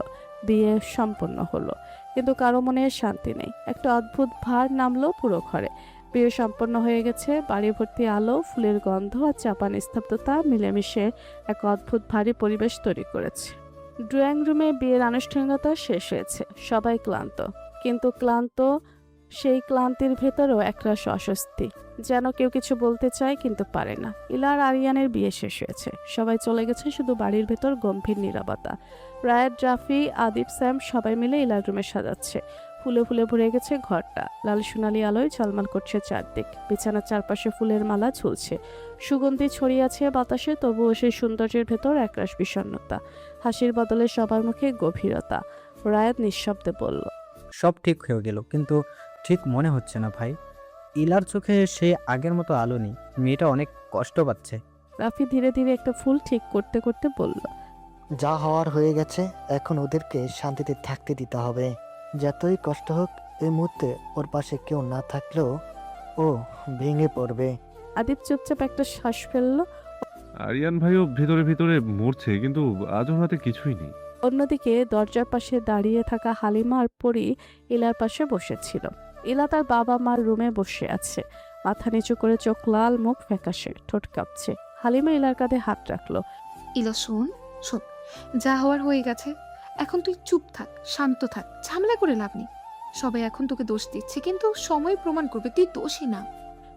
বিয়ে সম্পন্ন হলো, কিন্তু কারো মনে শান্তি নেই। একটা অদ্ভুত ভার নামলো পুরো ঘরে। বিয়ে সম্পন্ন হয়ে গেছে। বাড়ি ভর্তি আলো, ফুলের গন্ধ আর চাপা নিস্তব্ধতা মিলেমিশে এক অদ্ভুত ভারী পরিবেশ তৈরি করেছে। ড্রয়িং রুমে বিয়ের আনুষ্ঠানিকতা শেষ হয়েছে। সবাই ক্লান্ত, কিন্তু সেই ক্লান্তির ভেতরেও একরাশ অস্বস্তি। যেন কেউ কিছু বলতে চায় কিন্তু পারে না। ইলা আর আরিয়ানের বিয়ে শেষ হয়েছে। সবাই চলে গেছে, শুধু বাড়ির ভেতর গম্ভীর নীরবতা। রায়াত, রাফি, আদিব, স্যাম সবাই মিলে ইলার রুমে সাজাচ্ছে। ফুলে ফুলে ভরে গেছে ঘরটা। লাল সোনালি আলোয় ঝলমল করছে চারদিক। বিছানার চারপাশে ফুলের মালা ঝুলছে। সুগন্ধি ছড়িয়ে আছে বাতাসে, তবুও সেই সৌন্দর্যের ভেতর একরাশ বিষণ্ণতা। হাসির বদলে সবার মুখে গভীরতা। রায়াত নিঃশব্দে বলল, সব ঠিক হয়ে গেল, কিন্তু ঠিক মনে হচ্ছে না ভাই। ইলার চোখে সে আগের মতো আলো নেই। মেয়েটা অনেক কষ্ট পাচ্ছে। রাফি ধীরে ধীরে একটা ফুল ঠিক করতে করতে বলল, যা হওয়ার হয়ে গেছে, এখন ওদেরকে শান্তিতে থাকতে দিতে হবে। যতই কষ্ট হোক, এই মুহূর্তে ওর পাশে কেউ না থাকলেও ও ভেঙে পড়বে। আদিব চুপচাপ একটা শ্বাস ফেললো। আরিয়ান ভাইও ভিতরে ভিতরে মরছে, কিন্তু আজ ওর হাতে কিছুই নেই। অন্যদিকে দরজার পাশে দাঁড়িয়ে থাকা হালিমা আর পরি ইলার পাশে বসেছিল। ইলা তার বাবা মার রুমে বসে আছে। মাথা নিচু করে, চোখ লাল, মুখ ফ্যাকাশে, ঠোঁট কাঁপছে। হালিমা ইলার কাঁধে হাত রাখলো। ইলা শোন, যা হওয়ার হয়ে গেছে। এখন তুই চুপ থাক, শান্ত থাক, ঝামেলা করে লাভ নেই। সবাই এখন তোকে দোষ দিচ্ছে, কিন্তু সময় প্রমাণ করবে তুই দোষী না।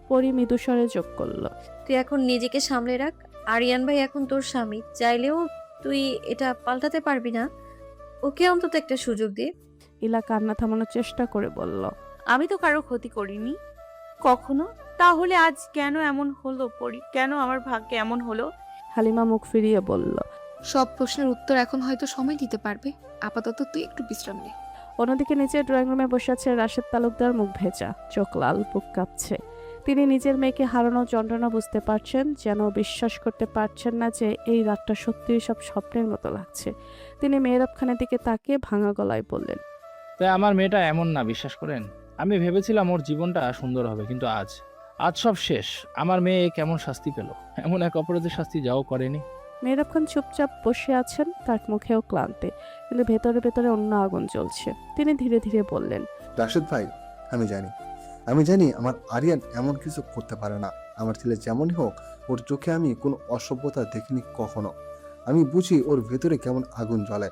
পরি মৃদুস্বরে যোগ করলো, তুই এখন নিজেকে সামলে রাখ। আরিয়ান ভাই এখন তোর স্বামী, চাইলেও তুই এটা পাল্টাতে পারবি না। ওকে অন্তত একটা সুযোগ দে। ইলা কান্না থামানোর চেষ্টা করে বলল, আমি তো কারো ক্ষতি করিনি কখনো, তাহলে আজ কেন এমন হলো পরি? কেন আমার ভাগ্যে এমন হলো? হালিমা মুখ ফিরিয়ে বলল, সব প্রশ্নের উত্তর এখন হয়তো সময় দিতে পারবে, আপাতত তুই একটু বিশ্রাম নে। অন্যদিকে নিচে ড্রয়িং রুমে বসে আছে রাশেদ তালুকদার। মুখ ভেজা, চোখ লাল, বুক কাঁপছে। তিনি নিজের মেয়েকে হারানোর যন্ত্রণা বুঝতে পারছেন, যেন বিশ্বাস করতে পারছেন না যে এই রাতটা সত্যিই সব স্বপ্নের মতো লাগছে। তিনি মেহরাব খানের দিকে তাকিয়ে ভাঙা গলায় বললেন, তাই আমার মেয়েটা এমন না, বিশ্বাস করেন। আমি ভেবেছিলাম ওর জীবনটা সুন্দর হবে, কিন্তু আজ সব শেষ। আমার মেয়ে কেমন শাস্তি পেল, এমন এক অপরাধের শাস্তি যাও করেনি। মেহরাব খান চুপচাপ বসে আছেন, তার মুখেও ক্লান্তি, কিন্তু ভেতরে ভেতরে অন্য আগুন জ্বলছে। তিনি ধীরে ধীরে বললেন, রাশেদ ভাই, আমি জানি আমার আরিয়ান এমন কিছু করতে পারে না। আমার ছেলে যেমনই হোক, ওর চোখে আমি কোনো অসভ্যতা দেখিনি কখনো। আমি বুঝি ওর ভেতরে কেমন আগুন জ্বলে।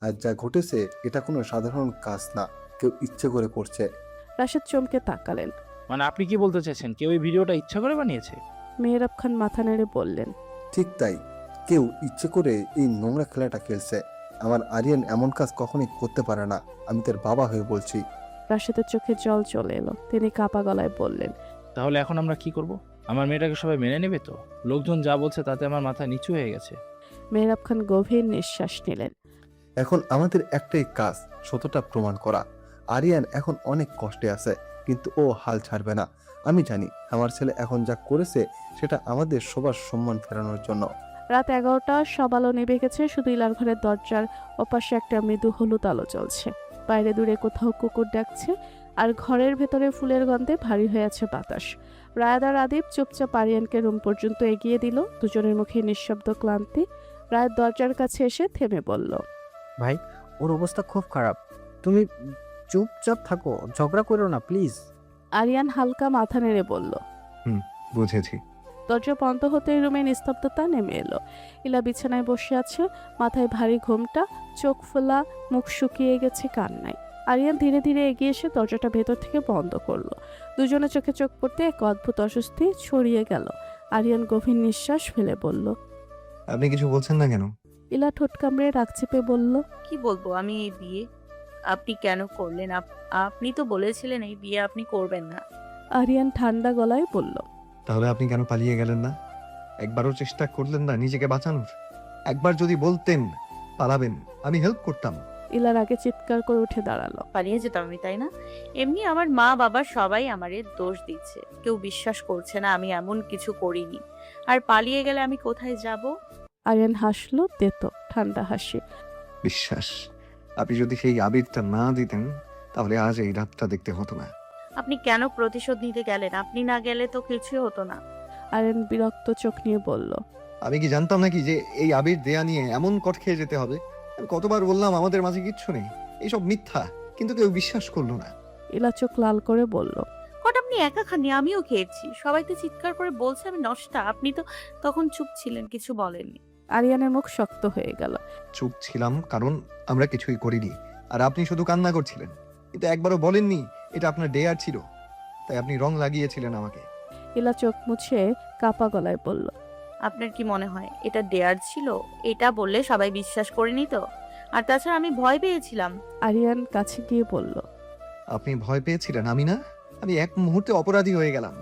আর যা ঘটেছে এটা কোনো সাধারণ কাজ না, কেউ ইচ্ছে করে করছে। রাশেদ চমকে তাকালেন। মানে আপনি কি বলতে চাইছেন, কেউ এই ভিডিওটা ইচ্ছা করে বানিয়েছে? মেহরাব খান মাথা নেড়ে বললেন, ঠিক তাই, কেউ ইচ্ছে করে এই নোংরা খেলাটা খেলছে। আমার আরিয়ান এমন কাজ কখনোই করতে পারে না, আমি তার বাবা হয়ে বলছি। রাশেদের চোখে জল চলে এলো। তিনি কাপা গলায় বললেন, তাহলে এখন আমরা কি করব? আমার মেয়েটাকে সবাই মেনে নেবে তো? লোকজন যা বলছে তাতে আমার মাথা নিচু হয়ে গেছে। মেহরাব খান গভীর নিঃশ্বাস নিলেন। এখন আমাদের একটাই কাজ, সততা প্রমাণ করা। আরিয়ান এখন অনেক কষ্টে আছে, কিন্তু ও হাল ছাড়বে না। আমি জানি আমার ছেলে এখন যা করেছে সেটা আমাদের সবার সম্মান ফেরানোর জন্য। রাত 11টা, সব আলো নিভে গেছে। শুধু ইলার ঘরের দরজার ওপাশে একটা মৃদু হলুদ আলো জ্বলছে। বাইরে দূরে কোথাও কুকুর ডাকছে, আর ঘরের ভেতরে ফুলের গন্ধে ভারী হয়ে আছে বাতাস। রায়াদ আর আদিব চুপচাপ আরিয়ানকে রুম পর্যন্ত এগিয়ে দিল। দুজনের মুখে নিঃশব্দ ক্লান্তি। রায়াদ দরজার কাছে এসে থেমে বলল, ভাই, ওর অবস্থা খুব খারাপ। তুমি চুপচাপ থাকো, ঝগড়া করো না প্লিজ। আরিয়ান হালকা মাথা নেড়ে বলল। বুঝেছি। দরজা বন্ধ হতেই রুমে নিস্তব্ধতা নেমে এলো। ইলা বিছানায় বসে আছে, মাথায় ভারী ঘোমটা, চোখ ফোলা, মুখ শুকিয়ে গেছে কান্নায়। আরিয়ান ধীরে ধীরে এগিয়ে এসে দরজাটা ভেতর থেকে বন্ধ করলো। দুজনে চোখে চোখ পড়তে এক অদ্ভুত অস্বস্তি ছড়িয়ে গেল। আরিয়ান গভীর নিঃশ্বাস ফেলে বলল, আপনি কিছু বলছেন না কেন? ইলা ঠোঁট কামড়ে রাগ চেপে বলল, কি বলবো আমি এই বিয়ে আপনি কেন করলেন? আপনি তো বলেছিলেন এই বিয়ে আপনি করবেন না। আরিয়ান ঠান্ডা গলায় বলল, তাহলে আপনি কেন পালিয়ে গেলেন না? একবারও চেষ্টা করলেন না নিজেকে বাঁচানোর? একবার যদি বলতেন পালাবেন, আমি হেল্প করতাম। ইলার আগে চিৎকার করে উঠে দাঁড়ালো। পালিয়ে যেতাম আমি, তাই না? এমনি আমার মা বাবা সবাই আমারে দোষ দিচ্ছে, কেউ বিশ্বাস করছে না আমি এমন কিছু করিনি। আর পালিয়ে গেলে আমি কোথায় যাব? আরিয়ান হাসলো, তেতো ঠান্ডা হাসি। বিশ্বাস? আপনি যদি সেই আবিরটা না দিতেন তাহলে আজ এই রাতটা দেখতে হতো না। আপনি কেন প্রতিশোধ নিতে গেলেন? আপনি না গেলে তো কিছুই হতো না। আরিয়ান বিরক্ত চোখ নিয়ে বলল, আমি কি জানতাম নাকি যে এই আবির দেয়া নিয়ে এমন কট খেয়ে যেতে হবে? আমি কতবার বললাম আমাদের মাঝে কিচ্ছু নেই, এইসব মিথ্যা, কিন্তু কেউ বিশ্বাস করলো না। ইলা চোখ লাল করে বলল, কট আপনি একা খাননি, আমিও খেয়েছি। সবাই তো চিৎকার করে বলছে আমি নষ্টা, আপনি তো তখন চুপ ছিলেন, কিছু বলেননি। আরিয়ানের মুখ শক্ত হয়ে গেল। চুপ ছিলাম কারণ আমরা কিছুই করিনি, আর আপনি শুধু কান্না করছিলেন, কিন্তু একবারও বলেননি এটা আপনার ডেয়ার ছিল, তাই আপনি রং লাগিয়েছিলেন আমাকে। ইলা চোখ মুছে কাপা গলায় বলল, আপনার কি মনে হয় এটা ডেয়ার ছিল? এটা বললে সবাই বিশ্বাস করেনি তো? আর তাছাড়া আমি ভয় পেয়েছিলাম। আরিয়ান কাছে গিয়ে বলল, আপনি ভয় পেয়েছিলেন, আমি না? আমি এক মুহূর্তে অপরাধী হয়ে গেলাম,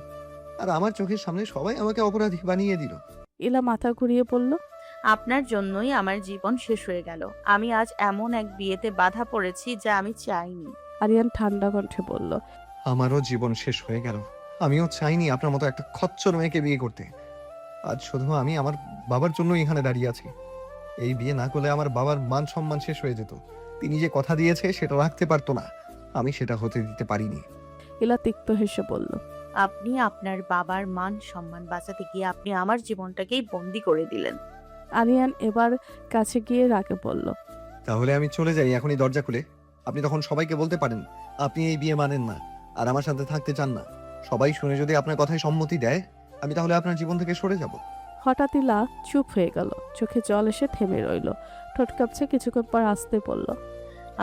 আর আমার চোখের সামনে সবাই আমাকে অপরাধী বানিয়ে দিল। ইলা মাথা ঘুরিয়ে বলল, আপনার জন্যই আমার জীবন শেষ হয়ে গেল। আমি আজ এমন এক বিয়েতে বাধা পড়েছি যা আমি চাইনি। আরিয়ান ঠান্ডা কণ্ঠে বলল, আমারও জীবন শেষ হয়ে গেল। আমিও চাইনি আপনার মতো একটা খচ্চর মেয়েকে বিয়ে করতে। আজ শুধু আমি আমার বাবার জন্য এখানে দাঁড়িয়ে আছি। এই বিয়ে না করলে আমার বাবার মান সম্মান শেষ হয়ে যেত। তিনি যে কথা দিয়েছে সেটা রাখতে পারতো না, আমি সেটা হতে দিতে পারিনি। ইলা তিক্ত হেসে বলল, আপনি আপনার বাবার মান সম্মান বাঁচাতে গিয়ে আপনি আমার জীবনটাকেই বন্দি করে দিলেন। আরিয়ান এবার কাছে গিয়ে রাগে বলল, তাহলে আমি চলে যাই এখনই দরজা খুলে। আপনি তখন সবাইকে বলতে পারেন আপনি এই বিয়ে মানেন না আর আমার সাথে থাকতে চান না। সবাই শুনে যদি আপনার কথায় সম্মতি দেয়, আমি তাহলে আপনার জীবন থেকে সরে যাব। হঠাৎ ইলা চুপ হয়ে গেল। চোখে জল এসে থেমে রইল। ঠোঁট কাঁপছে। কিছুক্ষণ পর আসতে বলল,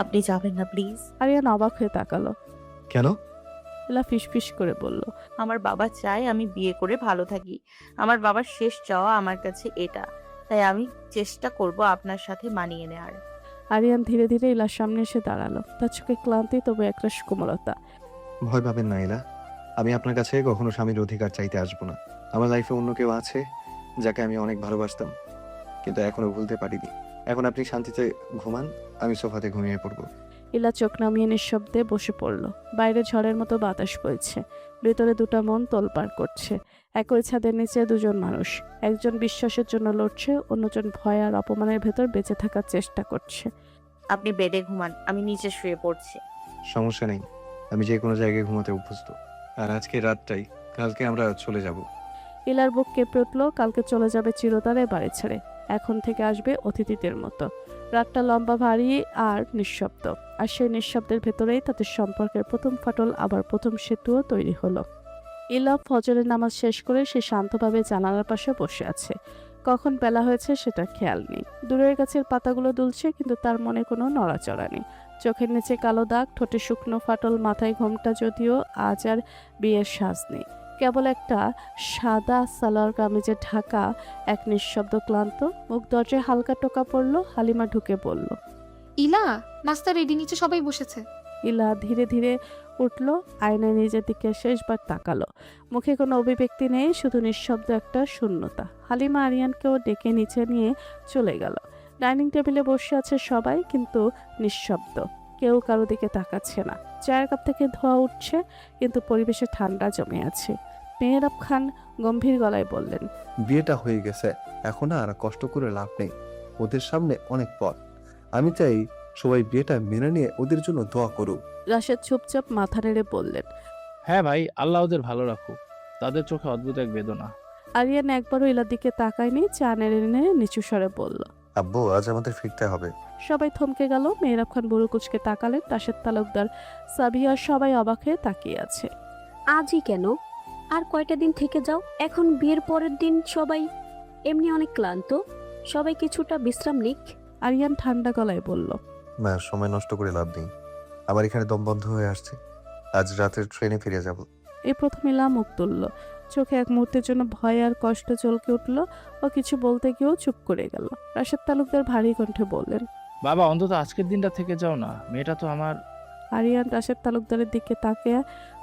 আপনি যাবেন না প্লিজ? আরিয়ান অবাক হয়ে তাকালো। কেন? ইলা ফিসফিস করে বলল, আমার বাবা চায় আমি বিয়ে করে ভালো থাকি। আমার বাবার শেষ চাওয়া আমার কাছে এটা, তাই আমি চেষ্টা করব আপনার সাথে মানিয়ে নেওয়ার। আরিয়ান ধীরে ধীরে ইলার সামনে এসে দাঁড়ালো। তার চোখে ক্লান্তি, তবে একরাশ কোমলতা। ভয় পাবেন না এলা, আমি আপনার কাছে কখনো স্বামীর অধিকার চাইতে আসবো না। আমার লাইফে অন্য কেউ আছে যাকে আমি অনেক ভালোবাসতাম, কিন্তু এখনো ভুলতে পারিনি। এখন আপনি শান্তিতে ঘুমান, আমি সোফাতে ঘুমিয়ে পড়বো। ইলা চোখ নামিয়ে নিঃশব্দে বসে পড়ল। বাইরে ঝড়ের মতো বাতাস বইছে। ভেতরে দুটা মন তোলপাড় করছে। একই ছাদের নিচে দুজন মানুষ। একজন বিশ্বাসের জন্য লড়ছে, অন্যজন ভয় আর অপমানের ভেতর বেঁচে থাকার চেষ্টা করছে। আপনি বেডে ঘুমান, আমি নিচে শুয়ে পড়ছি। সমস্যা নেই, আমি যে কোনো জায়গায় ঘুমাতে অভ্যস্ত। আর আজকে রাতটাই, কালকে আমরা চলে যাব। ইলার বুক কেঁপে উঠল। কালকে চলে যাবে চিরতরে বাড়ি ছেড়ে। এখন থেকে আসবে অতিথিদের মতো। রাতটা লম্বা, ভারী আর নিঃশব্দ। আর সেই নিঃশব্দের ভেতরেই তাদের সম্পর্কের প্রথম ফাটল, আবার প্রথম সেতুও তৈরি হলো। ইলা ফজরের নামাজ শেষ করে সে শান্তভাবে জানালার পাশে বসে আছে। কখন বেলা হয়েছে সেটা খেয়াল নেই। দূরের গাছের পাতাগুলো দুলছে, কিন্তু তার মনে কোনো নড়াচড়া নেই। চোখের নিচে কালো দাগ, ঠোঁটে শুকনো ফাটল, মাথায় ঘোমটা, যদিও আজ আর বিয়ের সাজ নেই। কেবল একটা সাদা সালোয়ার কামিজে ঢাকা এক নিঃশব্দ ক্লান্ত মুখ। দরজায় হালকা টোকা পড়ল। হালিমা ঢুকে বলল, ইলা, নাস্তা রেডি, নিচে সবাই বসেছে। ইলা ধীরে ধীরে উঠল, আয়নায় নিজের দিকে শেষবার তাকালো। মুখে কোনো অভিব্যক্তি নেই, শুধু নিঃশব্দ একটা শূন্যতা। হালিমা আরিয়ানকেও ডেকে নিচে নিয়ে চলে গেল। ডাইনিং টেবিলে বসে আছে সবাই, কিন্তু নিঃশব্দ, কেউ কারো দিকে তাকাচ্ছে না। চায়ের কাপ থেকে ধোঁয়া উঠছে, কিন্তু পরিবেশে ঠান্ডা জমে আছে। মেহরাব খান গম্ভীর গলায় বললেন, বিয়েটা হয়ে গেছে, এখন আর কষ্ট করে লাভ নেই। ওদের সামনে অনেক পথ। আমি চাই সবাই বিয়েটা মেনে নিয়ে ওদের জন্য দোয়া করুক। রাশেদ চুপচাপ মাথা নেড়ে বললেন। হ্যাঁ ভাই, আল্লাহ ওদের ভালো রাখুক। তাদের চোখে অদ্ভুত এক বেদনা। আরিয়ান একবারও ইলার দিকে তাকায়নি, চা নেড়ে নেড়ে নিচু স্বরে বলল। আব্বু, আজ আমাদের ফিরতে হবে। সবাই থমকে গেল। মেহরাব খান বুড়ো কুচকে তাকালেন। রাশেদ তালুকদার, সাবিয়া সবাই অবাক হয়ে তাকিয়ে আছে। আজই কেন? আর কয়টা দিন থেকে যাও। এখন বিয়ের পরের দিন সবাই এমনি অনেক ক্লান্ত, সবাই কিছুটা বিশ্রাম নিক। আরিয়ান ঠান্ডা গলায় বলল। না, সময় নষ্ট করে লাভ নেই। আমার এখানে দম বন্ধ হয়ে আসছে। আজ রাতের ট্রেনে ফিরে যাব। এই প্রথম ইলা মুখ তুলল। চোখে এক মুহূর্তের জন্য ভয় আর কষ্ট চলকে উঠল। ও কিছু বলতে গিয়েও চুপ করে গেল। রাশেদ তালুকদার ভারী কণ্ঠে বললেন, বাবা, অন্তত আজকের দিনটা থেকে যাও না। মেয়েটা তো আমার। আরিয়ান রাশেদ তালুকদারের দিকে তাকিয়ে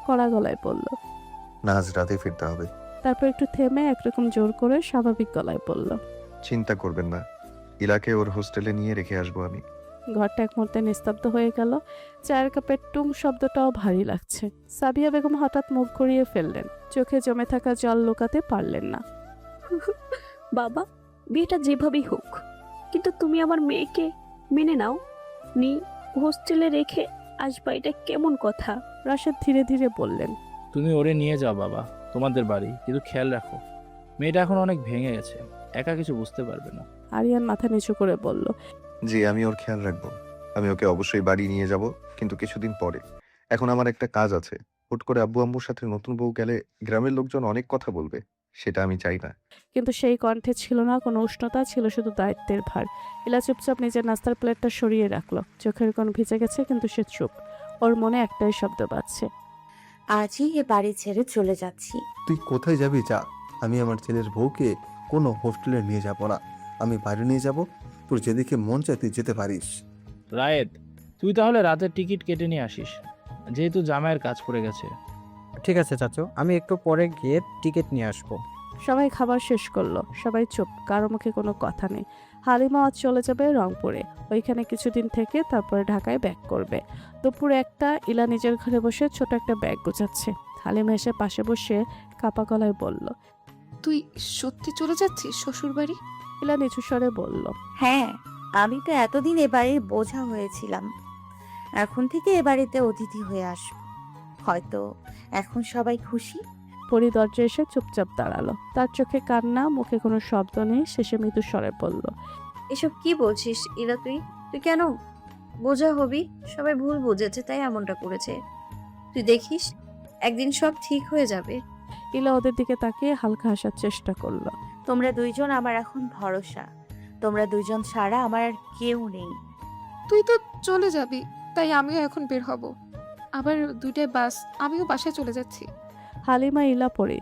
কড়া গলায় বলল। না, আজ রাতে ফিরতে হবে। তারপর একটু থেমে একরকম জোর করে স্বাভাবিক গলায় বলল, চিন্তা করবেন না, ইলাকে ওর হোস্টেলে নিয়ে রেখে আসবো আমি। ঘরটা এক মুহূর্তে নিস্তব্ধ হয়ে গেল। চায়ের কাপের টুং শব্দটাও ভারী লাগছে। সাবিয়া বেগম হঠাৎ মুখ ঘুরিয়ে ফেললেন। চোখে জমে থাকা জল লুকাতে পারলেন না। বাবা, বিয়েটা যেভাবেই হোক, কিন্তু তুমি আমার মেয়েকে মেনে নাও। নি হোস্টেলে রেখে আসবা, এটা কেমন কথা? রাশেদ ধীরে ধীরে বললেন, তুমি ওরে নিয়ে যাও বাবা, তোমাদের বাড়ি, কিন্তু খেয়াল রাখো, মেয়েটা এখন অনেক ভেঙে গেছে, একা কিছু বুঝতে পারবে না। আরিয়ান মাথা নিচু করে বলল, জি, আমি ওর খেয়াল রাখবো। আমি ওকে অবশ্যই বাড়ি নিয়ে যাব, কিন্তু কিছুদিন পরে। এখন আমার একটা কাজ আছে। হুট করে আব্বু আম্মুর সাথে নতুন বউ গেলে গ্রামের লোকজন অনেক কথা বলবে, সেটা আমি চাই না। কিন্তু সেই কণ্ঠে ছিল না কোনো উষ্ণতা, ছিল শুধু দায়িত্বের ভার। ইলা চুপচাপ নিজের নাস্তার প্লেটটা সরিয়ে রাখলো। চোখের কোণ ভিজে গেছে, কিন্তু সে চুপ। ওর মনে একটাই শব্দ বাজছে, আজই এ বাড়ি ছেড়ে চলে যাচ্ছি। তুই কোথায় যাবি যা। আমি আমার ছেলের বউকে কোনো হোস্টেলে নিয়ে যাব না। আমি বাড়ি নিয়ে যাব। তোর যেদিকে মন চায় তুই যেতে পারিস। রায়েদ, তুই তাহলে রাতের টিকিট কেটে নিয়ে আসিস, যেহেতু জামাইয়ের কাজ পড়ে গেছে। ঠিক আছে চাচু, আমি একটু পরে গিয়ে টিকিট নিয়ে আসবো। সবাই খাবার শেষ করলো। সবাই চুপ, কারো মুখে কোনো কথা নেই। হালিমা আজ চলে যাবে রংপুরে, ওইখানে কিছুদিন থেকে তারপরে ঢাকায় ব্যাক করবে। দুপুর 1টা, ইলা নিজের ঘরে বসে ছোট একটা ব্যাগ গোছাচ্ছে। হালিমা এসে পাশে বসে কাপা গলায় বলল, তুই সত্যি চলে যাচ্ছিস শ্বশুর বাড়ি? ইলা নিচু স্বরে বলল, হ্যাঁ, আমি তো এতদিন এ বাড়ির বোঝা হয়েছিলাম, এখন থেকে এ বাড়িতে অতিথি হয়ে আসবো। হয়তো এখন সবাই খুশি। পরি দরজা এসে চুপচাপ দাঁড়ালো। তার চোখে কান্না, মুখে কোনো শব্দ নেই। শেষে মৃদু স্বরে বলল, এসব কি বলছিস ইলা? তুই তুই কেন বোঝা হবি? সবাই ভুল বুঝেছে, তাই এমনটা করেছে। তুই দেখিস একদিন সব ঠিক হয়ে যাবে। ইলা ওদের দিকে তাকিয়ে হালকা হাসার চেষ্টা করলো। তোমরা দুইজন আমার এখন ভরসা। তোমরা দুইজন ছাড়া আমার আর কেউ নেই। তুই তো চলে যাবি, তাই আমিও এখন বের হব। আবার 2টায় বাস, আমিও বাসায় চলে যাচ্ছি। হালিমা, ইলা, পরি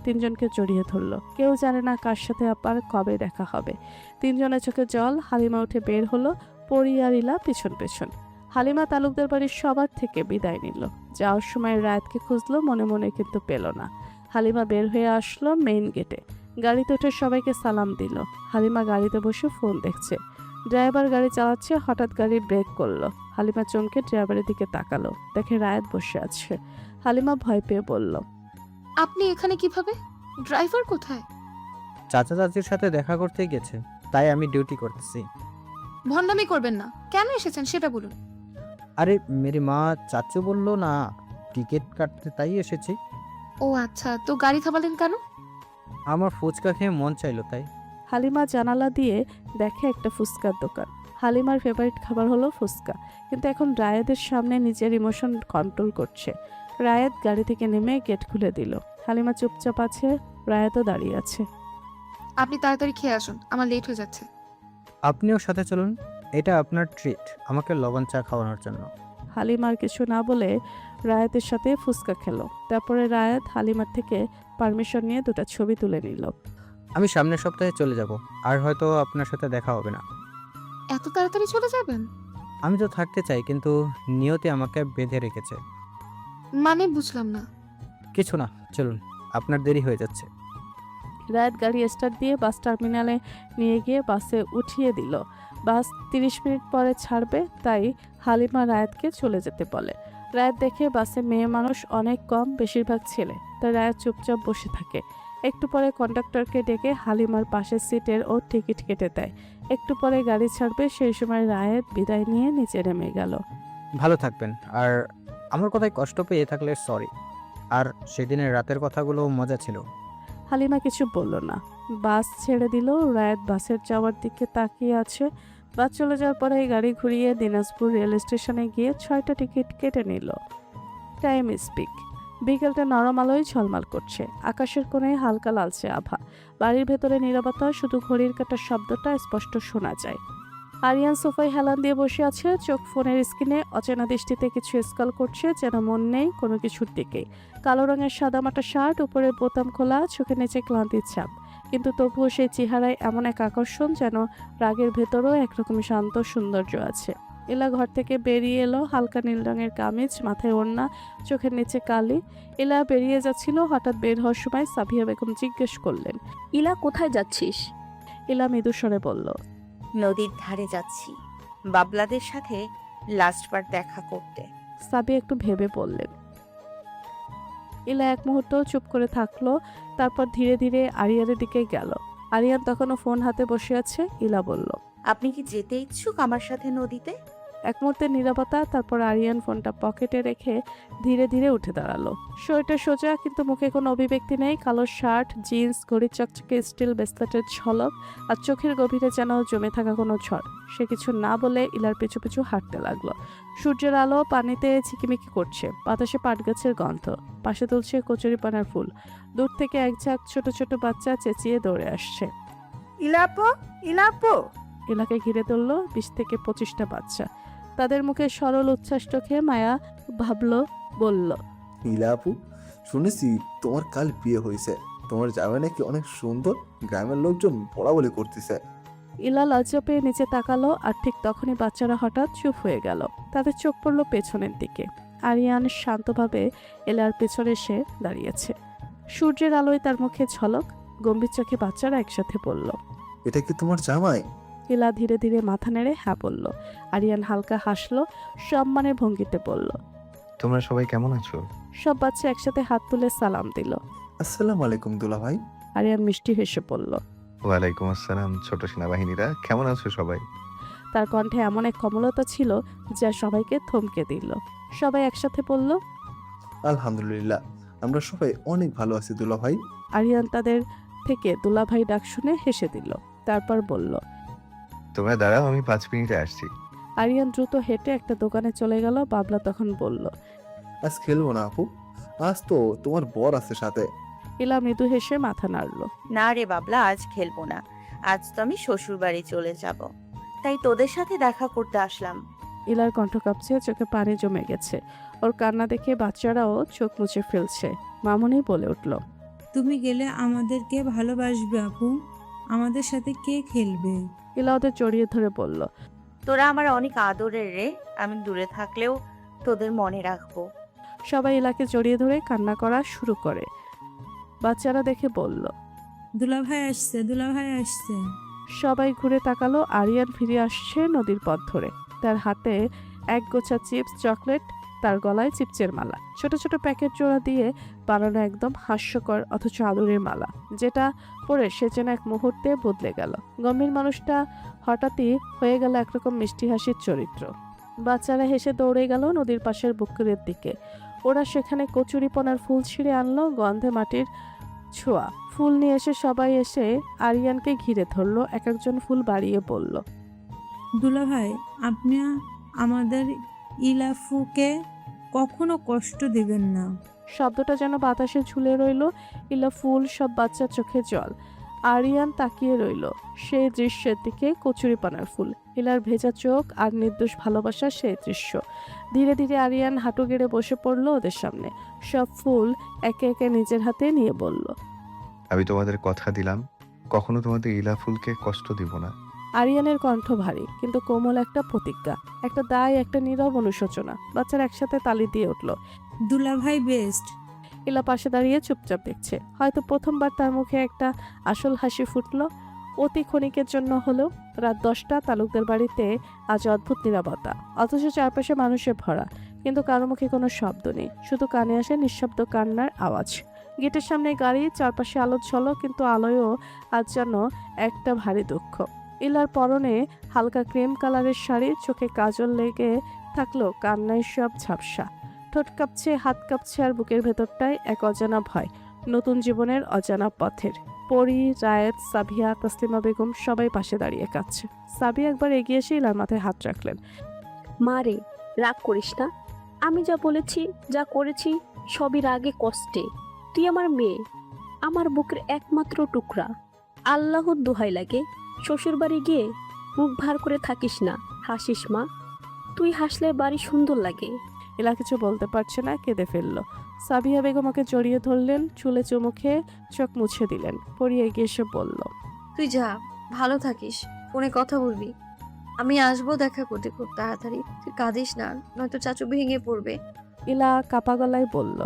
তিনজনকে জড়িয়ে ধরলো। কেউ জানে না কার সাথে আবার কবে দেখা হবে। তিনজনের চোখে জল। হালিমা উঠে বের হলো, পরি আর ইলা পিছন পেছন। হালিমা তালুকদার বাড়ির সবার থেকে বিদায় নিল। যাওয়ার সময় রায়াতকে খুঁজলো মনে মনে, কিন্তু পেল না। হালিমা বের হয়ে আসলো মেইন গেটে। গাড়িতে উঠে সবাইকে সালাম দিল। হালিমা গাড়িতে বসে ফোন দেখছে। ড্রাইভার গাড়ি চালাচ্ছে। হঠাৎ গাড়ি ব্রেক করলো। হালিমা চমকে ড্রাইভারের দিকে তাকালো, দেখে রায়াত বসে আছে। হালিমা ভয় পেয়ে বলল, আপনি এখানে কিভাবে? ড্রাইভার কোথায়? চাচা চাচির সাথে দেখা করতে গেছে, তাই আমি ডিউটি করতেছি। ভন্ডামি করবেন না, কেন এসেছেন সেটা বলুন। আরে মেরি মা, চাচু বললো না টিকিট কাটতে, তাই এসেছি। ও আচ্ছা, তো গাড়ি থামালেন কেন? আমার ফুচকা খেয়ে মন চাইলো তাই। হালিমা জানালা দিয়ে দেখে একটা ফুচকার দোকান। হালিমার ফেভারিট খাবার হলো ফুচকা, কিন্তু এখন রায়াতের সামনে নিজের ইমোশন কন্ট্রোল করছে। রায়াত গাড়ি থেকে নেমে গেট খুলে দিল। হালিমা চুপচাপ আছে, রায়াতও দাঁড়িয়ে আছে। আপনি তাড়াতাড়ি খেয়ে আসুন, আমার লেট হয়ে যাচ্ছে। আপনিও সাথে চলুন, এটা আপনার ট্রিট, আমাকে লবণ চা খাওয়ানোর জন্য। হালিমার কিছু না বলে রায়াতের সাথে ফুচকা খেলো। তারপরে রায়াত হালিমার থেকে পারমিশন নিয়ে 2টা ছবি তুলে নিল। আমি সামনের সপ্তাহে চলে যাব, আর হয়তো আপনার সাথে দেখা হবে না। এত তাড়াতাড়ি চলে যাবেন? আমি তো থাকতে চাই, কিন্তু নিয়তি আমাকে বেঁধে রেখেছে। মানে বুঝলাম না। কিছু না, চলুন, আপনার দেরি হয়ে যাচ্ছে। রায়াত গাড়ি স্টার্ট দিয়ে বাস টার্মিনালে নিয়ে গিয়ে বাসে উঠিয়ে দিল। বাস 30 মিনিট পরে ছাড়বে, তাই হালিমা রায়াতকে চলে যেতে বলে। রায়াত দেখে বাসে মেয়ে মানুষ অনেক কম, বেশিরভাগ ছেলে, তাই রায়াত চুপচাপ বসে থাকে। একটু পরে কন্ডাক্টরকে ডেকে হালিমার পাশের সিটের ও টিকিট কেটে দেয়। একটু পরে গাড়ি ছাড়বে, সেই সময় রায়াত বিদায় নিয়ে নিচে নেমে গেল। ভালো থাকবেন, আর আমার কথায় কষ্ট পেয়ে থাকলে সরি। আর সেদিনের রাতের কথাগুলো মজা ছিল। হালিমা কিছু বলল না। বাস ছেড়ে দিল। রায়াত বাসের যাওয়ার দিকে তাকিয়ে আছে। বাস চলে যাওয়ার পরে গাড়ি ঘুরিয়ে দিনাজপুর রেল স্টেশনে গিয়ে 6টা টিকিট কেটে নিল। Time speak. বিকেলটা নরম আলোয় ঝলমাল করছে। আকাশের কোণে হালকা লালচে আভা। বাড়ির ভেতরে নীরবতা, শুধু ঘড়ির কাঁটার শব্দটা স্পষ্ট শোনা যায়। আরিয়ান সোফায় হেলান দিয়ে বসে আছে, চোখ ফোনের স্ক্রিনে অচেনা দৃষ্টিতে কিছু স্ক্রল করছে, যেন মন নেই কোনো কিছুর দিকে। কালো রঙের সাদামাটা শার্ট, উপরে বোতাম খোলা, চোখের নিচে ক্লান্তির ছাপ, কিন্তু তবুও সেই চেহারায় এমন এক আকর্ষণ, যেন রাগের ভেতরও একরকম শান্ত সৌন্দর্য আছে। এলা ঘর থেকে বেরিয়ে এলো, হালকা নীল রঙের কামিজ, মাথায় ওড়না, চোখের নিচে কালি। এলা বেরিয়ে যাচ্ছিল, হঠাৎ বের হওয়ার সময় সাবিয়া বেগম জিজ্ঞেস করলেন, ইলা কোথায় যাচ্ছিস? এলা মৃদু স্বরে বলল, নদীর ধারে যাচ্ছি, বাবলাদের সাথে লাস্টবার দেখা করতে। সাবিয়া একটু ভেবে বললেন। ইলা এক মুহূর্ত চুপ করে থাকলো, তারপর ধীরে ধীরে আরিয়ানের দিকে গেল। আরিয়ান তখনও ফোন হাতে বসে আছে। ইলা বলল, আপনি কি যেতে ইচ্ছুক আমার সাথে নদীতে? এক মুহূর্তের নীরবতা, তারপর আরিয়ান ফোনটা পকেটে রেখে ধীরে ধীরে উঠে দাঁড়ালো। শরীরটা সোজা, কিন্তু মুখে কোনো অভিব্যক্তি নেই। কালো শার্ট, জিন্স, ঘড়ির চকচকে স্টিল ব্রেসলেটের ঝলক, আর চোখের গভীরে যেন জমে থাকা কোনো ঝড়। সে কিছু না বলে ইলার পিছু পিছু হাঁটতে লাগলো। সূর্যের আলো পানিতে ঝিকিমিকি করছে, বাতাসে পাট গাছের গন্ধ, পাশে তুলছে কচুরিপানার ফুল। দূর থেকে এক ঝাঁক ছোট ছোট বাচ্চা চেঁচিয়ে দৌড়ে আসছে। ইলাপো, ইলাপো। এলাকায় ঘিরে তুলল 20 থেকে 25টা বাচ্চা। তাদের মুখে সরল উচ্ছ্বাস চোখে মায়া ভাবলো, বলল, নীলা আপু, শুনেছি তোমার কাল বিয়ে হয়েছে, তোমার জামাই নাকি অনেক সুন্দর, গ্রামের লোকজন বলা বলি করতেছে। ইলা লজ্জা পেয়ে নিচে তাকালো, আর ঠিক তখনই বাচ্চারা হঠাৎ চুপ হয়ে গেল। তাদের চোখ পড়ল পেছনের দিকে। আরিয়ান শান্তভাবে এলার পেছনে এসে দাঁড়িয়েছে। সূর্যের আলোয় তার মুখে ঝলক। গম্ভীর চোখে বাচ্চারা একসাথে বলল, এটা কি তোমার জামাই? ইলা ধীরে ধীরে মাথা নেড়ে হ্যাঁ বলল। আরিয়ান হালকা হাসলো, সম্মানের ভঙ্গিতে বলল। তোমরা সবাই কেমন আছো? সব বাচ্চা একসাথে হাত তুলে সালাম দিল। আসসালামু আলাইকুম দুলা ভাই। আরিয়ান মিষ্টি হেসে বলল। ওয়ালাইকুম আসসালাম ছোট সেনাবাহিনীরা, কেমন আছো সবাই? তার কণ্ঠে এমন এক কোমলতা ছিল যা সবাইকে থমকে দিল। সবাই একসাথে বলল, আলহামদুলিল্লাহ, আমরা সবাই অনেক ভালো আছি দুলা ভাই। আরিয়ান তাদের থেকে দুলাভাই ডাক শুনে হেসে দিল, তারপর বলল। তোমরা দাঁড়াও, আমি 5 মিনিটে আসছি। আরিয়ান দ্রুত হেঁটে একটা দোকানে চলে গেল। বাবলা তখন বলল, আজ খেলবো না আপু, আজ তো তোমার বর আছে সাথে। ইলা মৃদু হেসে মাথা নাড়ল। না রে বাবলা, আজ খেলবো না। আজ তো আমি শ্বশুর বাড়ি চলে যাব, তাই তোদের সাথে দেখা করতে আসলাম। ইলার কণ্ঠ কাঁপছে, চোখে পানি জমে গেছে। ওর কান্না দেখে বাচ্চারাও চোখ মুছে ফেলছে। মামুনি বলে উঠল, তুমি গেলে আমাদেরকে ভালোবাসবে আপু, আমাদের সাথে কে খেলবে? ইলা ওদের জড়িয়ে ধরে বলল, তোরা আমার অনেক আদরের রে, আমি দূরে থাকলেও তোদের মনে রাখবো। সবাই ইলাকে জড়িয়ে ধরে কান্না করা শুরু করে। বাচ্চারা দেখে বলল, দুলাভাই আসছে, দুলাভাই আসছে। সবাই ঘুরে তাকালো। আরিয়ান ফিরে আসছে নদীর পথ ধরে। তার হাতে এক গোছা চিপস, চকলেট, তার গলায় চিপসের মালা, ছোট ছোট প্যাকেট জোড়া দিয়ে বানানো একদম হাস্যকর অথচ আদরের মালা, যেটা পরে সে যেন এক মুহূর্তে বদলে গেল। গম্ভীর মানুষটা হঠাৎই হয়ে গেল একরকম মিষ্টি হাসির চরিত্র। বাচ্চারা হেসে দৌড়ে গেল নদীর পাশের পুকুরের দিকে। ওরা সেখানে কচুরিপনার ফুল ছিঁড়ে আনলো, গন্ধে মাটির ছোঁয়া। ফুল নিয়ে এসে সবাই এসে আরিয়ানকে ঘিরে ধরলো, এক একজন ফুল বাড়িয়ে বলল, দুলাভাই, আপনি আমাদের ইলাফুকে কখনো কষ্ট দিবেন না। শব্দটা যেন বাতাসে ঝুলে রইল। ইলা ফুল, সব বাচ্চার চোখে জল। আরিয়ান তাকিয়ে রইল সেই দৃশ্যের দিকে। কচুরিপানার ফুল, ইলার ভেজা চোখ, আর নির্দোষ ভালোবাসার সেই দৃশ্য। ধীরে ধীরে আরিয়ান হাঁটু গেড়ে বসে পড়ল ওদের সামনে। সব ফুল একে একে নিজের হাতে নিয়ে বলল, আমি তোমাদের কথা দিলাম, কখনো তোমাদের ইলা ফুলকে কষ্ট দিব না। আরিয়ানের কণ্ঠ ভারী কিন্তু কোমল একটা প্রতিজ্ঞা, একটা দায়, একটা নীরব অনুশোচনা। বাচ্চারা একসাথে তালি দিয়ে উঠল। দুলাভাই বেস্ট। ইলা পাশে দাঁড়িয়ে চুপচাপ দেখছে। হয়তো প্রথমবার তার মুখে একটা আসল হাসি ফুটলো, অতি ক্ষণিকের জন্য হলেও। রাত 10টা, তালুকদার বাড়িতে আজ অদ্ভুত নীরবতা, অথচ চারপাশে মানুষে ভরা, কিন্তু কারো মুখে কোনো শব্দ নেই, শুধু কানে আসে নিঃশব্দ কান্নার আওয়াজ। গেটের সামনে গাড়ি, চারপাশে আলোর ঝলক, কিন্তু আলোয়ও আজ যেন একটা ভারী দুঃখ। ইলার পরনে হালকা ক্রিম কালারের শাড়ি, চোখে কাজল লেগে থাকলো, কান্নায় সব ঝাপসা। ঠোঁট কাঁপছে, হাত কাঁপছে, আর বুকের ভেতরটায় এক অজানা ভয়, নতুন জীবনের অজানা পথের। পরি, রায়েত, সাবিয়া, তাসলিমা বেগম সবাই পাশে দাঁড়িয়ে কাঁদছে। সাবিয়া একবার এগিয়ে এসে ইলার মাথায় হাত রাখলেন। মা রে, রাগ করিস না। আমি যা বলেছি, যা করেছি, সবই রাগে কষ্টে। তুই আমার মেয়ে, আমার বুকের একমাত্র টুকরা। আল্লাহর দোহাই লাগে, শ্বশুর বাড়ি গিয়ে মুখ ভার করে থাকিস না, হাসিস মা। তুই হাসলে বাড়ি সুন্দর লাগে। ইলা কিছু বলতে পারছে না, কেঁদে ফেলল। সাবিয়া বেগম ওকে জড়িয়ে ধরলেন, চুলে চুমু খেয়ে চোখ মুছে দিলেন। পরি এগিয়ে এসে বলল, তুই যা, ভালো থাকিস, ফোনে কথা বলবি। আমি আসবো দেখা করতে খুব তাড়াতাড়ি। তুই কাঁদিস না, নয়তো চাচু ভেঙে পড়বে। ইলা কাপা গলায় বলল,